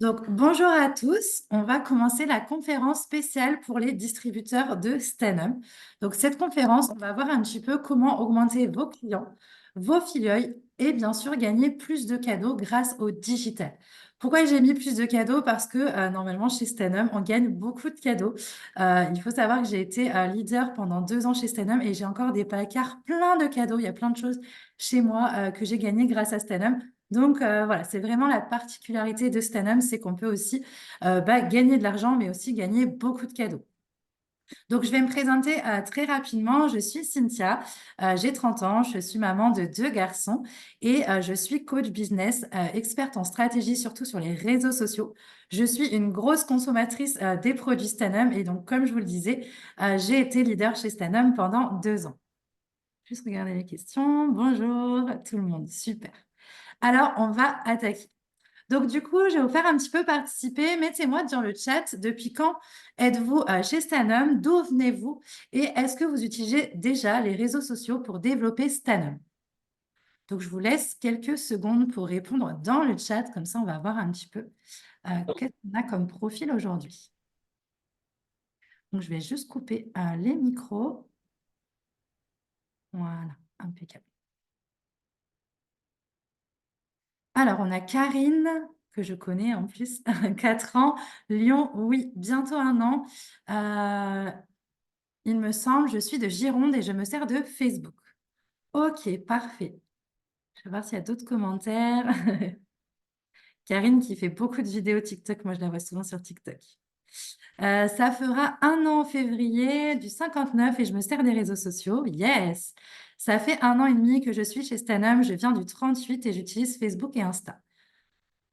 Donc, bonjour à tous. On va commencer la conférence spéciale pour les distributeurs de Stanham. Donc, cette conférence, on va voir un petit peu comment augmenter vos clients, vos filiales et bien sûr gagner plus de cadeaux grâce au digital. Pourquoi j'ai mis plus de cadeaux? Parce que normalement, chez Stanham, on gagne beaucoup de cadeaux. Il faut savoir que j'ai été leader pendant 2 ans chez Stanham et j'ai encore des placards plein de cadeaux. Il y a plein de choses chez moi que j'ai gagnées grâce à Stanham. Donc voilà, c'est vraiment la particularité de Stanham, c'est qu'on peut aussi gagner de l'argent, mais aussi gagner beaucoup de cadeaux. Donc je vais me présenter très rapidement. Je suis Cynthia, j'ai 30 ans, je suis maman de 2 garçons et je suis coach business, experte en stratégie, surtout sur les réseaux sociaux. Je suis une grosse consommatrice des produits Stanham et donc comme je vous le disais, j'ai été leader chez Stanham pendant 2 ans. Juste regarder les questions. Bonjour tout le monde, super. Alors, on va attaquer. Donc, du coup, je vais vous faire un petit peu participer. Mettez-moi dans le chat depuis quand êtes-vous chez Stanham, d'où venez-vous et est-ce que vous utilisez déjà les réseaux sociaux pour développer Stanham? Donc, je vous laisse quelques secondes pour répondre dans le chat. Comme ça, on va voir un petit peu qu'est-ce qu'on a comme profil aujourd'hui. Donc, je vais juste couper les micros. Voilà, impeccable. Alors, on a Karine, que je connais en plus, 4 ans. Lyon, oui, bientôt 1 an. Il me semble, je suis de Gironde et je me sers de Facebook. Ok, parfait. Je vais voir s'il y a d'autres commentaires. Karine qui fait beaucoup de vidéos TikTok, moi je la vois souvent sur TikTok. Ça fera 1 an en février du 59 et je me sers des réseaux sociaux. Yes! Ça fait 1 an et demi que je suis chez Stanham, je viens du 38 et j'utilise Facebook et Insta.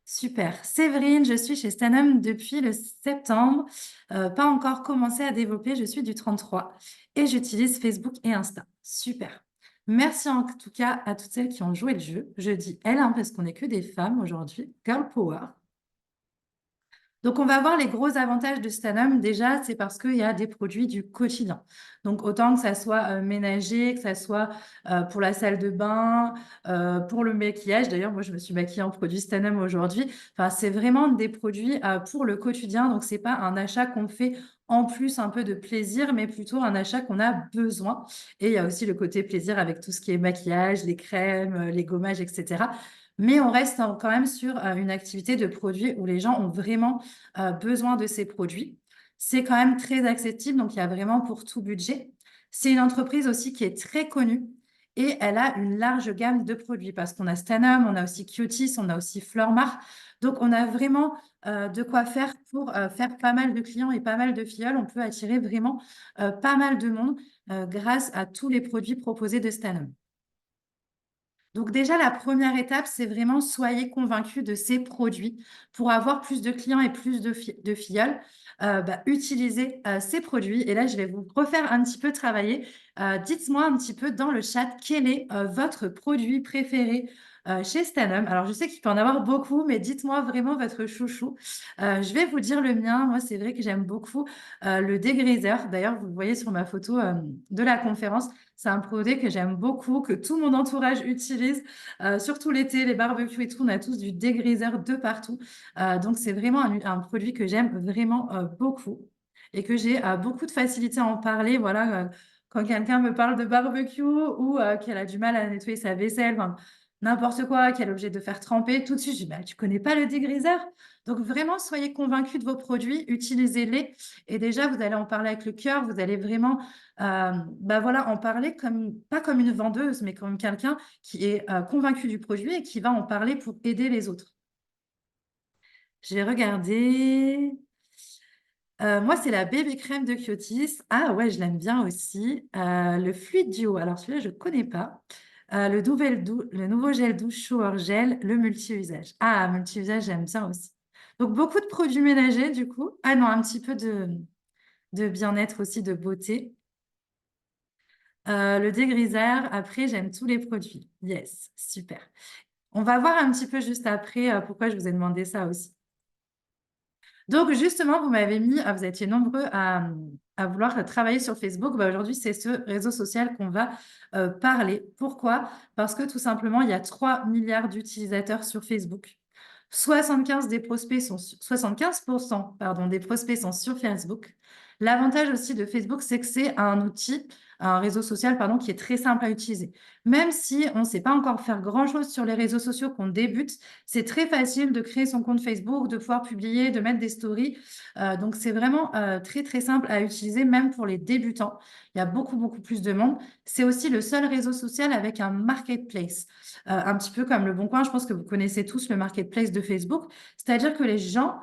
Super. Séverine, je suis chez Stanham depuis le septembre. Pas encore commencé à développer, je suis du 33 et j'utilise Facebook et Insta. Super. Merci en tout cas à toutes celles qui ont joué le jeu. Je dis elles, hein, parce qu'on n'est que des femmes aujourd'hui. Girl power. Donc, on va voir les gros avantages de Stanham. Déjà, c'est parce qu'il y a des produits du quotidien. Donc, autant que ça soit ménager, que ça soit pour la salle de bain, pour le maquillage. D'ailleurs, moi, je me suis maquillée en produits Stanham aujourd'hui. Enfin, c'est vraiment des produits pour le quotidien. Donc, c'est pas un achat qu'on fait en plus un peu de plaisir, mais plutôt un achat qu'on a besoin. Et il y a aussi le côté plaisir avec tout ce qui est maquillage, les crèmes, les gommages, etc. Mais on reste quand même sur une activité de produit où les gens ont vraiment besoin de ces produits. C'est quand même très accessible, donc il y a vraiment pour tout budget. C'est une entreprise aussi qui est très connue et elle a une large gamme de produits parce qu'on a Stanham, on a aussi Kyotis, on a aussi Fleurmar. Donc, on a vraiment de quoi faire pour faire pas mal de clients et pas mal de filleuls. On peut attirer vraiment pas mal de monde grâce à tous les produits proposés de Stanham. Donc déjà, la première étape, c'est vraiment soyez convaincus de ces produits. Pour avoir plus de clients et plus de filleuls, utilisez ces produits. Et là, je vais vous refaire un petit peu travailler. Dites-moi un petit peu dans le chat quel est votre produit préféré chez Stanham. Alors, je sais qu'il peut en avoir beaucoup, mais dites-moi vraiment votre chouchou. Je vais vous dire le mien. Moi, c'est vrai que j'aime beaucoup le dégriseur. D'ailleurs, vous le voyez sur ma photo de la conférence. C'est un produit que j'aime beaucoup, que tout mon entourage utilise, surtout l'été, les barbecues et tout. On a tous du dégriseur de partout. Donc, c'est vraiment un produit que j'aime vraiment beaucoup et que j'ai beaucoup de facilité à en parler. Voilà, quand quelqu'un me parle de barbecue ou qu'elle a du mal à nettoyer sa vaisselle, enfin, n'importe quoi, qu'elle est obligée de faire tremper, tout de suite, je dis, bah, tu connais pas le dégriseur? Donc, vraiment, soyez convaincus de vos produits, utilisez-les. Et déjà, vous allez en parler avec le cœur, vous allez vraiment voilà, en parler comme, pas comme une vendeuse, mais comme quelqu'un qui est convaincu du produit et qui va en parler pour aider les autres. J'ai regardé. Moi, c'est la bébé crème de Kyotis. Ah ouais, je l'aime bien aussi. Le fluide duo. Alors, celui-là, je ne connais pas. Le nouveau gel douche shower gel, le multi-usage. Ah, multi-usage, j'aime bien aussi. Donc, beaucoup de produits ménagers, du coup. Ah non, un petit peu de bien-être aussi, de beauté. Le dégriseur, après, j'aime tous les produits. Yes, super. On va voir un petit peu juste après pourquoi je vous ai demandé ça aussi. Donc, justement, vous m'avez mis, vous étiez nombreux à vouloir travailler sur Facebook. Bah, aujourd'hui, c'est ce réseau social qu'on va parler. Pourquoi? Parce que tout simplement, il y a 3 milliards d'utilisateurs sur Facebook. 75 des prospects sont 75% pardon, des prospects sont sur Facebook. L'avantage aussi de Facebook, c'est que c'est un outil, un réseau social, pardon, qui est très simple à utiliser. Même si on ne sait pas encore faire grand-chose sur les réseaux sociaux, qu'on débute, c'est très facile de créer son compte Facebook, de pouvoir publier, de mettre des stories. Donc, c'est vraiment très, très simple à utiliser, même pour les débutants. Il y a beaucoup, beaucoup plus de monde. C'est aussi le seul réseau social avec un marketplace. Un petit peu comme Le Bon Coin, je pense que vous connaissez tous le marketplace de Facebook. C'est-à-dire que les gens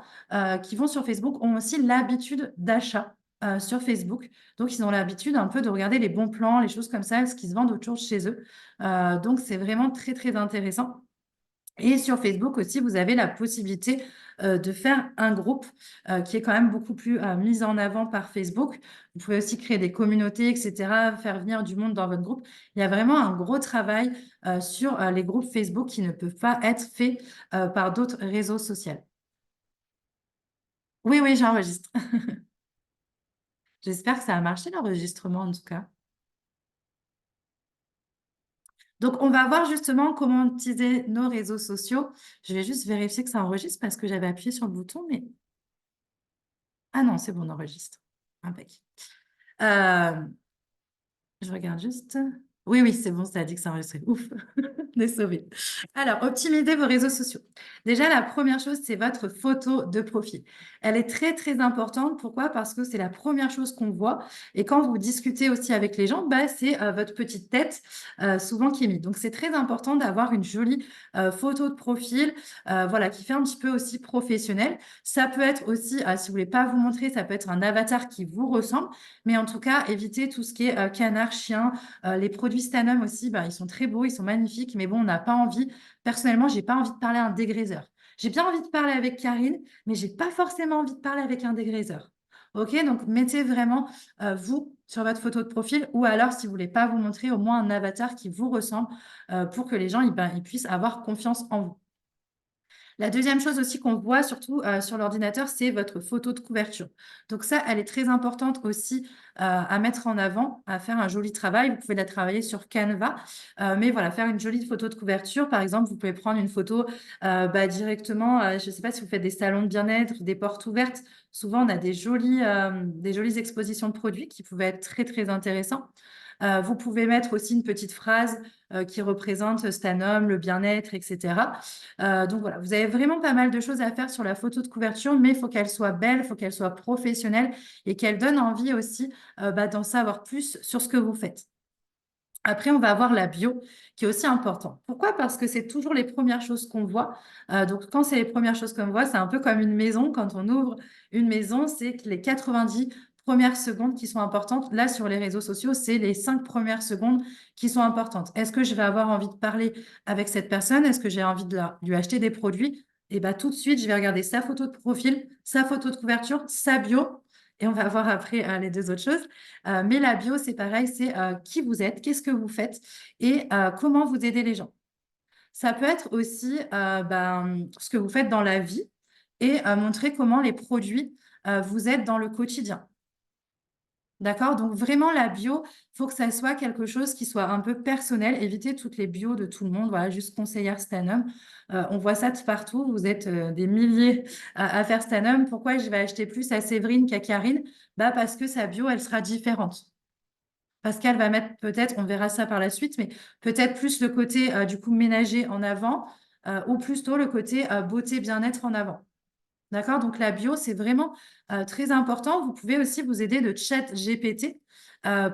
qui vont sur Facebook ont aussi l'habitude d'achat sur Facebook. Donc, ils ont l'habitude un peu de regarder les bons plans, les choses comme ça, ce qui se vend autour de chez eux. Donc, c'est vraiment très, très intéressant. Et sur Facebook aussi, vous avez la possibilité de faire un groupe qui est quand même beaucoup plus mis en avant par Facebook. Vous pouvez aussi créer des communautés, etc., faire venir du monde dans votre groupe. Il y a vraiment un gros travail sur les groupes Facebook qui ne peuvent pas être faits par d'autres réseaux sociaux. Oui, oui, j'enregistre. J'espère que ça a marché l'enregistrement en tout cas. Donc, on va voir justement comment utiliser nos réseaux sociaux. Je vais juste vérifier que ça enregistre parce que j'avais appuyé sur le bouton, mais... Ah non, c'est bon, on enregistre. Impec. Euh, je regarde juste. Oui, oui, c'est bon, ça a dit que ça enregistrait. Ouf, on est sauvés. Alors, optimisez vos réseaux sociaux. Déjà, la première chose, c'est votre photo de profil. Elle est très, très importante. Pourquoi? Parce que c'est la première chose qu'on voit. Et quand vous discutez aussi avec les gens, bah, c'est votre petite tête souvent qui est mise. Donc, c'est très important d'avoir une jolie photo de profil voilà, qui fait un petit peu aussi professionnel. Ça peut être aussi, si vous voulez pas vous montrer, ça peut être un avatar qui vous ressemble. Mais en tout cas, évitez tout ce qui est canard, chien. Les produits Stanum aussi, bah, ils sont très beaux, ils sont magnifiques. Mais bon, on n'a pas envie. Personnellement, j'ai pas envie de parler à un dégraisseur. J'ai bien envie de parler avec Karine, mais j'ai pas forcément envie de parler avec un dégraisseur. OK, donc mettez vraiment vous sur votre photo de profil ou alors, si vous voulez pas vous montrer, au moins un avatar qui vous ressemble pour que les gens ils puissent avoir confiance en vous. La deuxième chose aussi qu'on voit surtout sur l'ordinateur, c'est votre photo de couverture. Donc ça, elle est très importante aussi à mettre en avant, à faire un joli travail. Vous pouvez la travailler sur Canva, mais voilà, faire une jolie photo de couverture. Par exemple, vous pouvez prendre une photo directement, je ne sais pas si vous faites des salons de bien-être, des portes ouvertes. Souvent, on a des jolies expositions de produits qui pouvaient être très, très intéressants. Vous pouvez mettre aussi une petite phrase qui représente Stanum, le bien-être, etc. Donc voilà, vous avez vraiment pas mal de choses à faire sur la photo de couverture, mais il faut qu'elle soit belle, il faut qu'elle soit professionnelle et qu'elle donne envie aussi d'en savoir plus sur ce que vous faites. Après, on va avoir la bio qui est aussi important. Pourquoi? Parce que c'est toujours les premières choses qu'on voit. Donc, quand c'est les premières choses qu'on voit, c'est un peu comme une maison. Quand on ouvre une maison, c'est que les 90 premières secondes qui sont importantes. Là, sur les réseaux sociaux, c'est les 5 premières secondes qui sont importantes. Est-ce que je vais avoir envie de parler avec cette personne? Est-ce que j'ai envie de lui acheter des produits? Et bien, tout de suite, je vais regarder sa photo de profil, sa photo de couverture, sa bio. Et on va voir après les deux autres choses. Mais la bio, c'est pareil, c'est qui vous êtes, qu'est-ce que vous faites et comment vous aidez les gens. Ça peut être aussi ce que vous faites dans la vie et montrer comment les produits vous aident dans le quotidien. D'accord? Donc vraiment, la bio, il faut que ça soit quelque chose qui soit un peu personnel. Évitez toutes les bios de tout le monde. Voilà, juste conseillère Stanum. On voit ça de partout. Vous êtes des milliers à faire Stanum. Pourquoi je vais acheter plus à Séverine qu'à Karine? Bah, parce que sa bio, elle sera différente. Parce qu'elle va mettre peut-être, on verra ça par la suite, mais peut-être plus le côté du coup ménager en avant ou plutôt le côté beauté bien-être en avant. D'accord? Donc la bio, c'est vraiment très important. Vous pouvez aussi vous aider de ChatGPT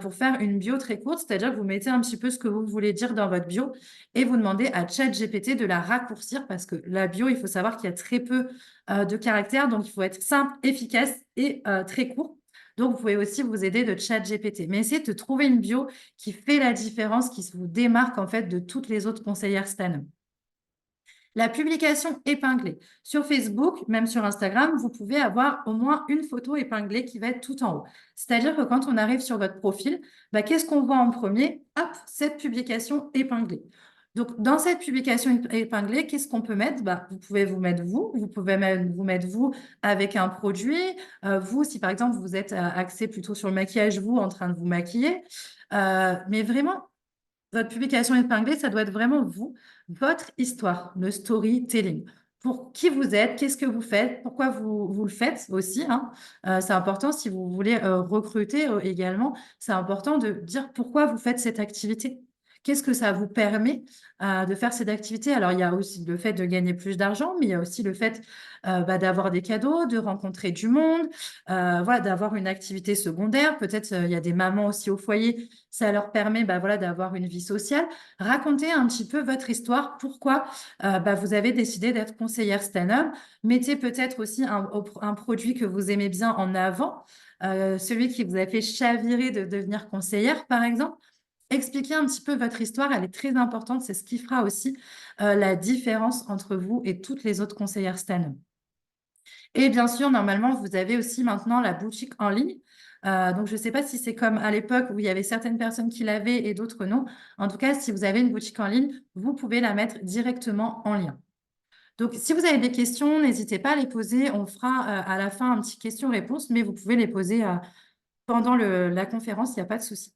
pour faire une bio très courte, c'est-à-dire que vous mettez un petit peu ce que vous voulez dire dans votre bio et vous demandez à ChatGPT de la raccourcir parce que la bio, il faut savoir qu'il y a très peu de caractères, donc il faut être simple, efficace et très court. Donc, vous pouvez aussi vous aider de ChatGPT. Mais essayez de trouver une bio qui fait la différence, qui vous démarque en fait de toutes les autres conseillères Stanum. La publication épinglée. Sur Facebook, même sur Instagram, vous pouvez avoir au moins une photo épinglée qui va être tout en haut. C'est-à-dire que quand on arrive sur votre profil, qu'est-ce qu'on voit en premier? Hop, cette publication épinglée. Donc, dans cette publication épinglée, qu'est-ce qu'on peut mettre? Vous pouvez vous mettre vous pouvez même vous mettre vous avec un produit. Vous, si par exemple, vous êtes axé plutôt sur le maquillage, vous en train de vous maquiller. Mais vraiment, votre publication épinglée, ça doit être vraiment vous, votre histoire, le storytelling. pour qui vous êtes, qu'est-ce que vous faites, pourquoi vous le faites aussi, hein. C'est important si vous voulez recruter également, c'est important de dire pourquoi vous faites cette activité. Qu'est-ce que ça vous permet de faire cette activité? Alors, il y a aussi le fait de gagner plus d'argent, mais il y a aussi le fait d'avoir des cadeaux, de rencontrer du monde, voilà, d'avoir une activité secondaire. Peut-être il y a des mamans aussi au foyer, ça leur permet voilà, d'avoir une vie sociale. Racontez un petit peu votre histoire, pourquoi vous avez décidé d'être conseillère stand-up. Mettez peut-être aussi un produit que vous aimez bien en avant, celui qui vous a fait chavirer de devenir conseillère, par exemple. Expliquez un petit peu votre histoire, elle est très importante, c'est ce qui fera aussi la différence entre vous et toutes les autres conseillères stand-up. Et bien sûr, normalement, vous avez aussi maintenant la boutique en ligne. Donc, je ne sais pas si c'est comme à l'époque où il y avait certaines personnes qui l'avaient et d'autres non. En tout cas, si vous avez une boutique en ligne, vous pouvez la mettre directement en lien. Donc, si vous avez des questions, n'hésitez pas à les poser. On fera à la fin un petit question-réponse, mais vous pouvez les poser pendant la conférence, il n'y a pas de souci.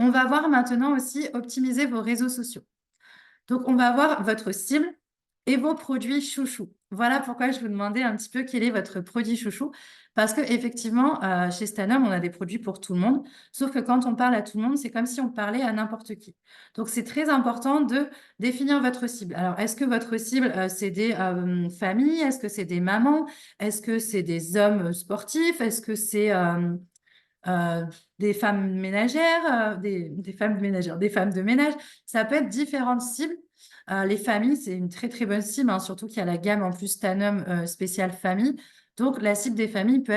On va voir maintenant aussi optimiser vos réseaux sociaux. Donc, on va voir votre cible et vos produits chouchous. Voilà pourquoi je vous demandais un petit peu quel est votre produit chouchou. Parce qu'effectivement, chez Stanum, on a des produits pour tout le monde. Sauf que quand on parle à tout le monde, c'est comme si on parlait à n'importe qui. Donc, c'est très important de définir votre cible. Alors, est-ce que votre cible, c'est des familles? Est-ce que c'est des mamans? Est-ce que c'est des hommes sportifs? Est-ce que c'est euh, des femmes ménagères, des femmes ménagères, des femmes de ménage? Ça peut être différentes cibles. Les familles, c'est une très très bonne cible, hein, surtout qu'il y a la gamme en plus Stanum spéciale famille. Donc, la cible des familles peut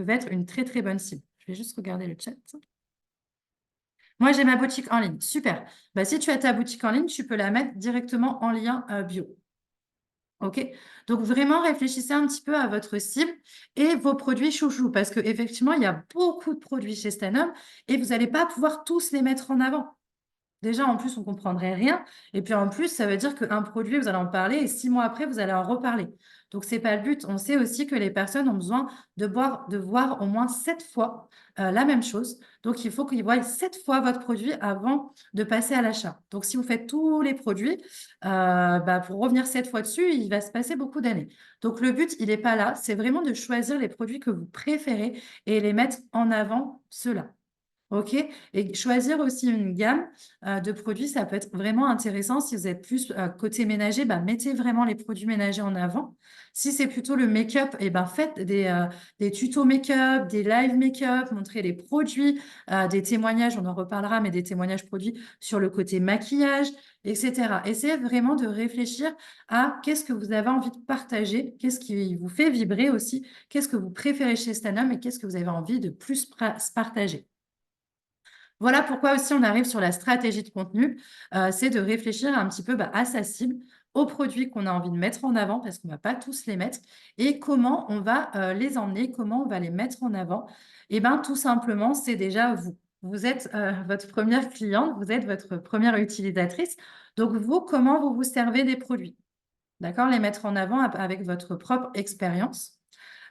être une très très bonne cible. Je vais juste regarder le chat. Moi, j'ai ma boutique en ligne. Super. Si tu as ta boutique en ligne, tu peux la mettre directement en lien bio. OK? Donc, vraiment, réfléchissez un petit peu à votre cible et vos produits chouchous parce qu'effectivement, il y a beaucoup de produits chez Stanum et vous n'allez pas pouvoir tous les mettre en avant. Déjà, en plus, on ne comprendrait rien. Et puis, en plus, ça veut dire qu'un produit, vous allez en parler et 6 mois après, vous allez en reparler. Donc, ce n'est pas le but. On sait aussi que les personnes ont besoin de voir au moins 7 fois la même chose. Donc, il faut qu'ils voient 7 fois votre produit avant de passer à l'achat. Donc, si vous faites tous les produits, pour revenir 7 fois dessus, il va se passer beaucoup d'années. Donc, le but, il n'est pas là. C'est vraiment de choisir les produits que vous préférez et les mettre en avant, ceux-là. OK? Et choisir aussi une gamme de produits, ça peut être vraiment intéressant. Si vous êtes plus côté ménager, mettez vraiment les produits ménagers en avant. Si c'est plutôt le make-up, faites des tutos make-up, des live make-up, montrez les produits, des témoignages, on en reparlera, mais des témoignages produits sur le côté maquillage, etc. Essayez vraiment de réfléchir à qu'est-ce que vous avez envie de partager, qu'est-ce qui vous fait vibrer aussi, qu'est-ce que vous préférez chez Stanum et qu'est-ce que vous avez envie de plus partager. Voilà pourquoi aussi on arrive sur la stratégie de contenu, c'est de réfléchir un petit peu à sa cible, aux produits qu'on a envie de mettre en avant, parce qu'on ne va pas tous les mettre, et comment on va les emmener, comment on va les mettre en avant. Et bien, tout simplement, c'est déjà vous. Vous êtes votre première cliente, vous êtes votre première utilisatrice. Donc, vous, comment vous vous servez des produits? D'accord? Les mettre en avant avec votre propre expérience.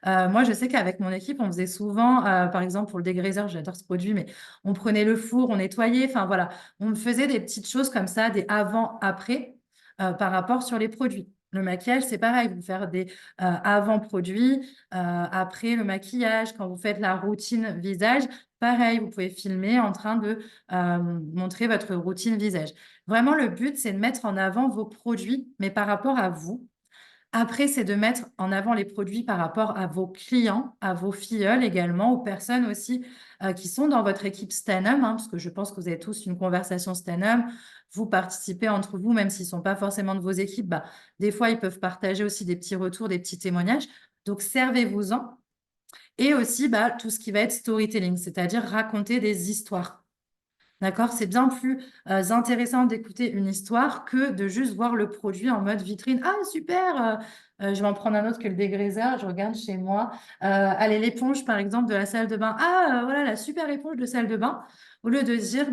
Moi, je sais qu'avec mon équipe, on faisait souvent, par exemple, pour le dégraisseur, j'adore ce produit, mais on prenait le four, on nettoyait, enfin voilà, on faisait des petites choses comme ça, des avant-après par rapport sur les produits. Le maquillage, c'est pareil, vous faire des avant-produits, après le maquillage, quand vous faites la routine visage, pareil, vous pouvez filmer en train de montrer votre routine visage. Vraiment, le but, c'est de mettre en avant vos produits, mais par rapport à vous. Après, c'est de mettre en avant les produits par rapport à vos clients, à vos filleuls également, aux personnes aussi qui sont dans votre équipe Stanum, parce que je pense que vous avez tous une conversation Stanum. Vous participez entre vous, même s'ils ne sont pas forcément de vos équipes, des fois, ils peuvent partager aussi des petits retours, des petits témoignages. Donc, servez-vous-en. Et aussi, tout ce qui va être storytelling, c'est-à-dire raconter des histoires. D'accord? C'est bien plus intéressant d'écouter une histoire que de juste voir le produit en mode vitrine. Ah, super! Je vais en prendre un autre que le dégraisseur. Je regarde chez moi. Allez, l'éponge, par exemple, de la salle de bain. Ah, voilà, la super éponge de salle de bain. Au lieu de se dire,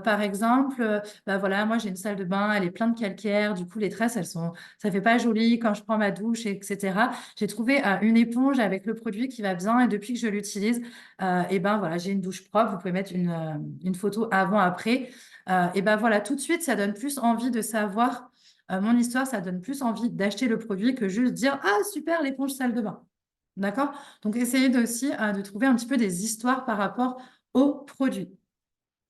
par exemple, voilà, moi j'ai une salle de bain, elle est pleine de calcaire, du coup les tresses, ça fait pas joli quand je prends ma douche, etc. J'ai trouvé une éponge avec le produit qui va bien et depuis que je l'utilise, voilà, j'ai une douche propre. Vous pouvez mettre une photo avant-après. Voilà, tout de suite, ça donne plus envie de savoir mon histoire, ça donne plus envie d'acheter le produit que juste dire « Ah, super, l'éponge salle de bain ». D'accord? Donc, essayez aussi de trouver un petit peu des histoires par rapport au produit.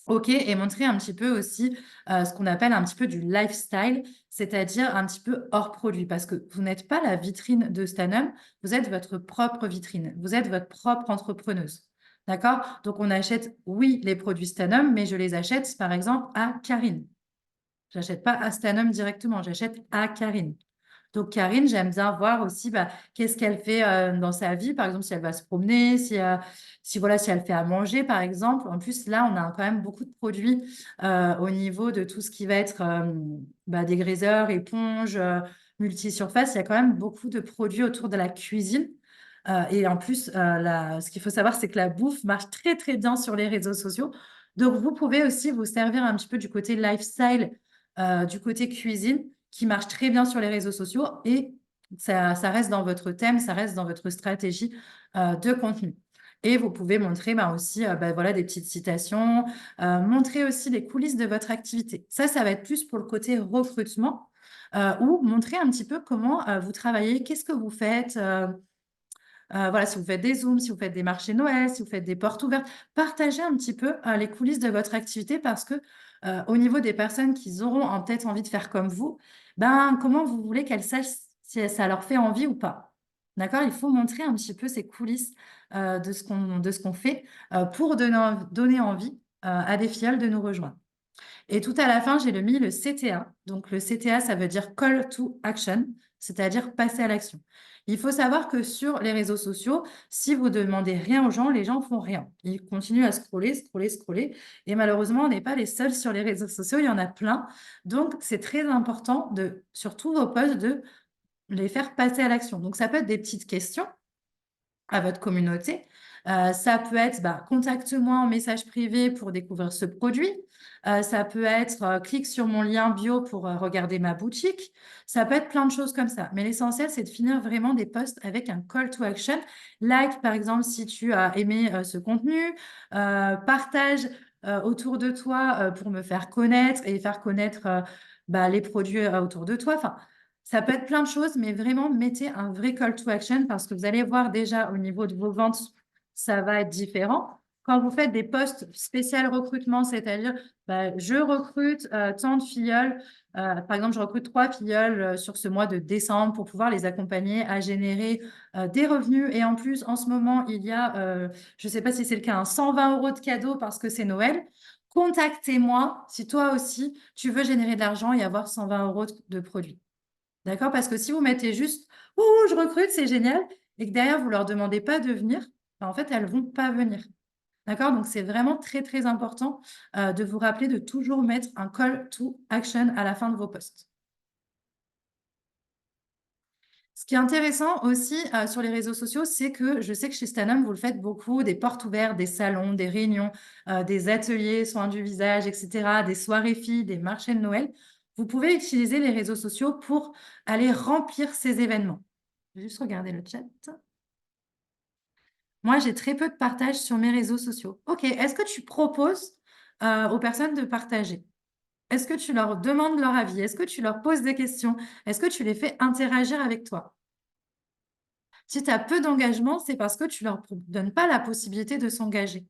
OK, et montrer un petit peu aussi ce qu'on appelle un petit peu du lifestyle, c'est-à-dire un petit peu hors produit. Parce que vous n'êtes pas la vitrine de Stanum, vous êtes votre propre vitrine, vous êtes votre propre entrepreneuse. D'accord? Donc, on achète, oui, les produits Stanum, mais je les achète, par exemple, à Karine. Je n'achète pas à Stanum directement, j'achète à Karine. Donc, Karine, j'aime bien voir aussi qu'est-ce qu'elle fait dans sa vie. Par exemple, si elle va se promener, voilà, si elle fait à manger, par exemple. En plus, là, on a quand même beaucoup de produits au niveau de tout ce qui va être dégriseurs, éponges, multisurface. Il y a quand même beaucoup de produits autour de la cuisine. Et en plus, ce qu'il faut savoir, c'est que la bouffe marche très, très bien sur les réseaux sociaux. Donc, vous pouvez aussi vous servir un petit peu du côté lifestyle, du côté cuisine qui marche très bien sur les réseaux sociaux et ça reste dans votre thème, ça reste dans votre stratégie de contenu. Et vous pouvez montrer aussi voilà, des petites citations, montrer aussi les coulisses de votre activité. Ça va être plus pour le côté recrutement ou montrer un petit peu comment vous travaillez, qu'est-ce que vous faites. Voilà, si vous faites des Zooms, si vous faites des marchés Noël, si vous faites des portes ouvertes, partagez un petit peu les coulisses de votre activité parce que au niveau des personnes qui auront en tête envie de faire comme vous, comment vous voulez qu'elles sachent si ça leur fait envie ou pas. D'accord? Il faut montrer un petit peu ces coulisses de ce qu'on fait pour donner envie à des filles de nous rejoindre. Et tout à la fin, j'ai mis le CTA. Donc, le CTA, ça veut dire Call to Action, c'est-à-dire passer à l'action. Il faut savoir que sur les réseaux sociaux, si vous demandez rien aux gens, les gens font rien. Ils continuent à scroller, scroller, scroller. Et malheureusement, on n'est pas les seuls sur les réseaux sociaux, il y en a plein. Donc, c'est très important sur tous vos posts, de les faire passer à l'action. Donc, ça peut être des petites questions à votre communauté. Ça peut être contacte-moi en message privé pour découvrir ce produit. Ça peut être clique sur mon lien bio pour regarder ma boutique. Ça peut être plein de choses comme ça. Mais l'essentiel, c'est de finir vraiment des posts avec un call to action. Like, par exemple, si tu as aimé ce contenu. Partage autour de toi pour me faire connaître et faire connaître les produits autour de toi. Enfin, ça peut être plein de choses, mais vraiment, mettez un vrai call to action parce que vous allez voir déjà au niveau de vos ventes, ça va être différent. Quand vous faites des posts spécial recrutement, c'est-à-dire je recrute tant de filleuls, par exemple, je recrute 3 filleuls sur ce mois de décembre pour pouvoir les accompagner à générer des revenus. Et en plus, en ce moment, il y a, je ne sais pas si c'est le cas, 120 € de cadeaux parce que c'est Noël. Contactez-moi si toi aussi, tu veux générer de l'argent et avoir 120 € de produits. D'accord? Parce que si vous mettez juste « Ouh, je recrute, c'est génial » et que derrière, vous ne leur demandez pas de venir, en fait, elles ne vont pas venir. D'accord? Donc, c'est vraiment très, très important de vous rappeler de toujours mettre un call to action à la fin de vos posts. Ce qui est intéressant aussi sur les réseaux sociaux, c'est que je sais que chez Stanum, vous le faites beaucoup, des portes ouvertes, des salons, des réunions, des ateliers, soins du visage, etc., des soirées filles, des marchés de Noël. Vous pouvez utiliser les réseaux sociaux pour aller remplir ces événements. Je vais juste regarder le chat. Moi, j'ai très peu de partage sur mes réseaux sociaux. OK, est-ce que tu proposes aux personnes de partager? Est-ce que tu leur demandes leur avis? Est-ce que tu leur poses des questions? Est-ce que tu les fais interagir avec toi? Si tu as peu d'engagement, c'est parce que tu leur donnes pas la possibilité de s'engager.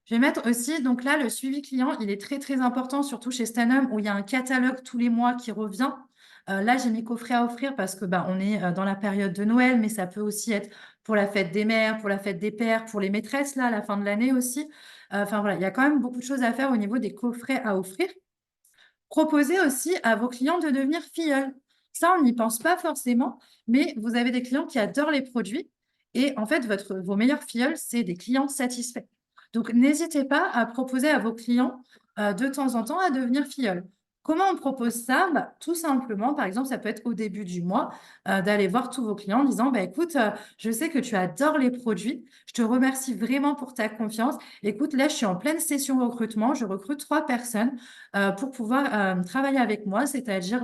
Je vais mettre aussi, donc là, le suivi client, il est très, très important, surtout chez Stanum, où il y a un catalogue tous les mois qui revient. Là, j'ai mis coffret à offrir parce que on est dans la période de Noël, mais ça peut aussi être pour la fête des mères, pour la fête des pères, pour les maîtresses, là, à la fin de l'année aussi. Enfin, voilà, il y a quand même beaucoup de choses à faire au niveau des coffrets à offrir. Proposez aussi à vos clients de devenir filleuls. Ça, on n'y pense pas forcément, mais vous avez des clients qui adorent les produits et en fait, vos meilleurs filleuls, c'est des clients satisfaits. Donc, n'hésitez pas à proposer à vos clients de temps en temps à devenir filleuls. Comment on propose ça? Tout simplement, par exemple, ça peut être au début du mois, d'aller voir tous vos clients en disant, écoute, je sais que tu adores les produits, je te remercie vraiment pour ta confiance. Écoute, là, je suis en pleine session recrutement, je recrute 3 personnes pour pouvoir travailler avec moi, c'est-à-dire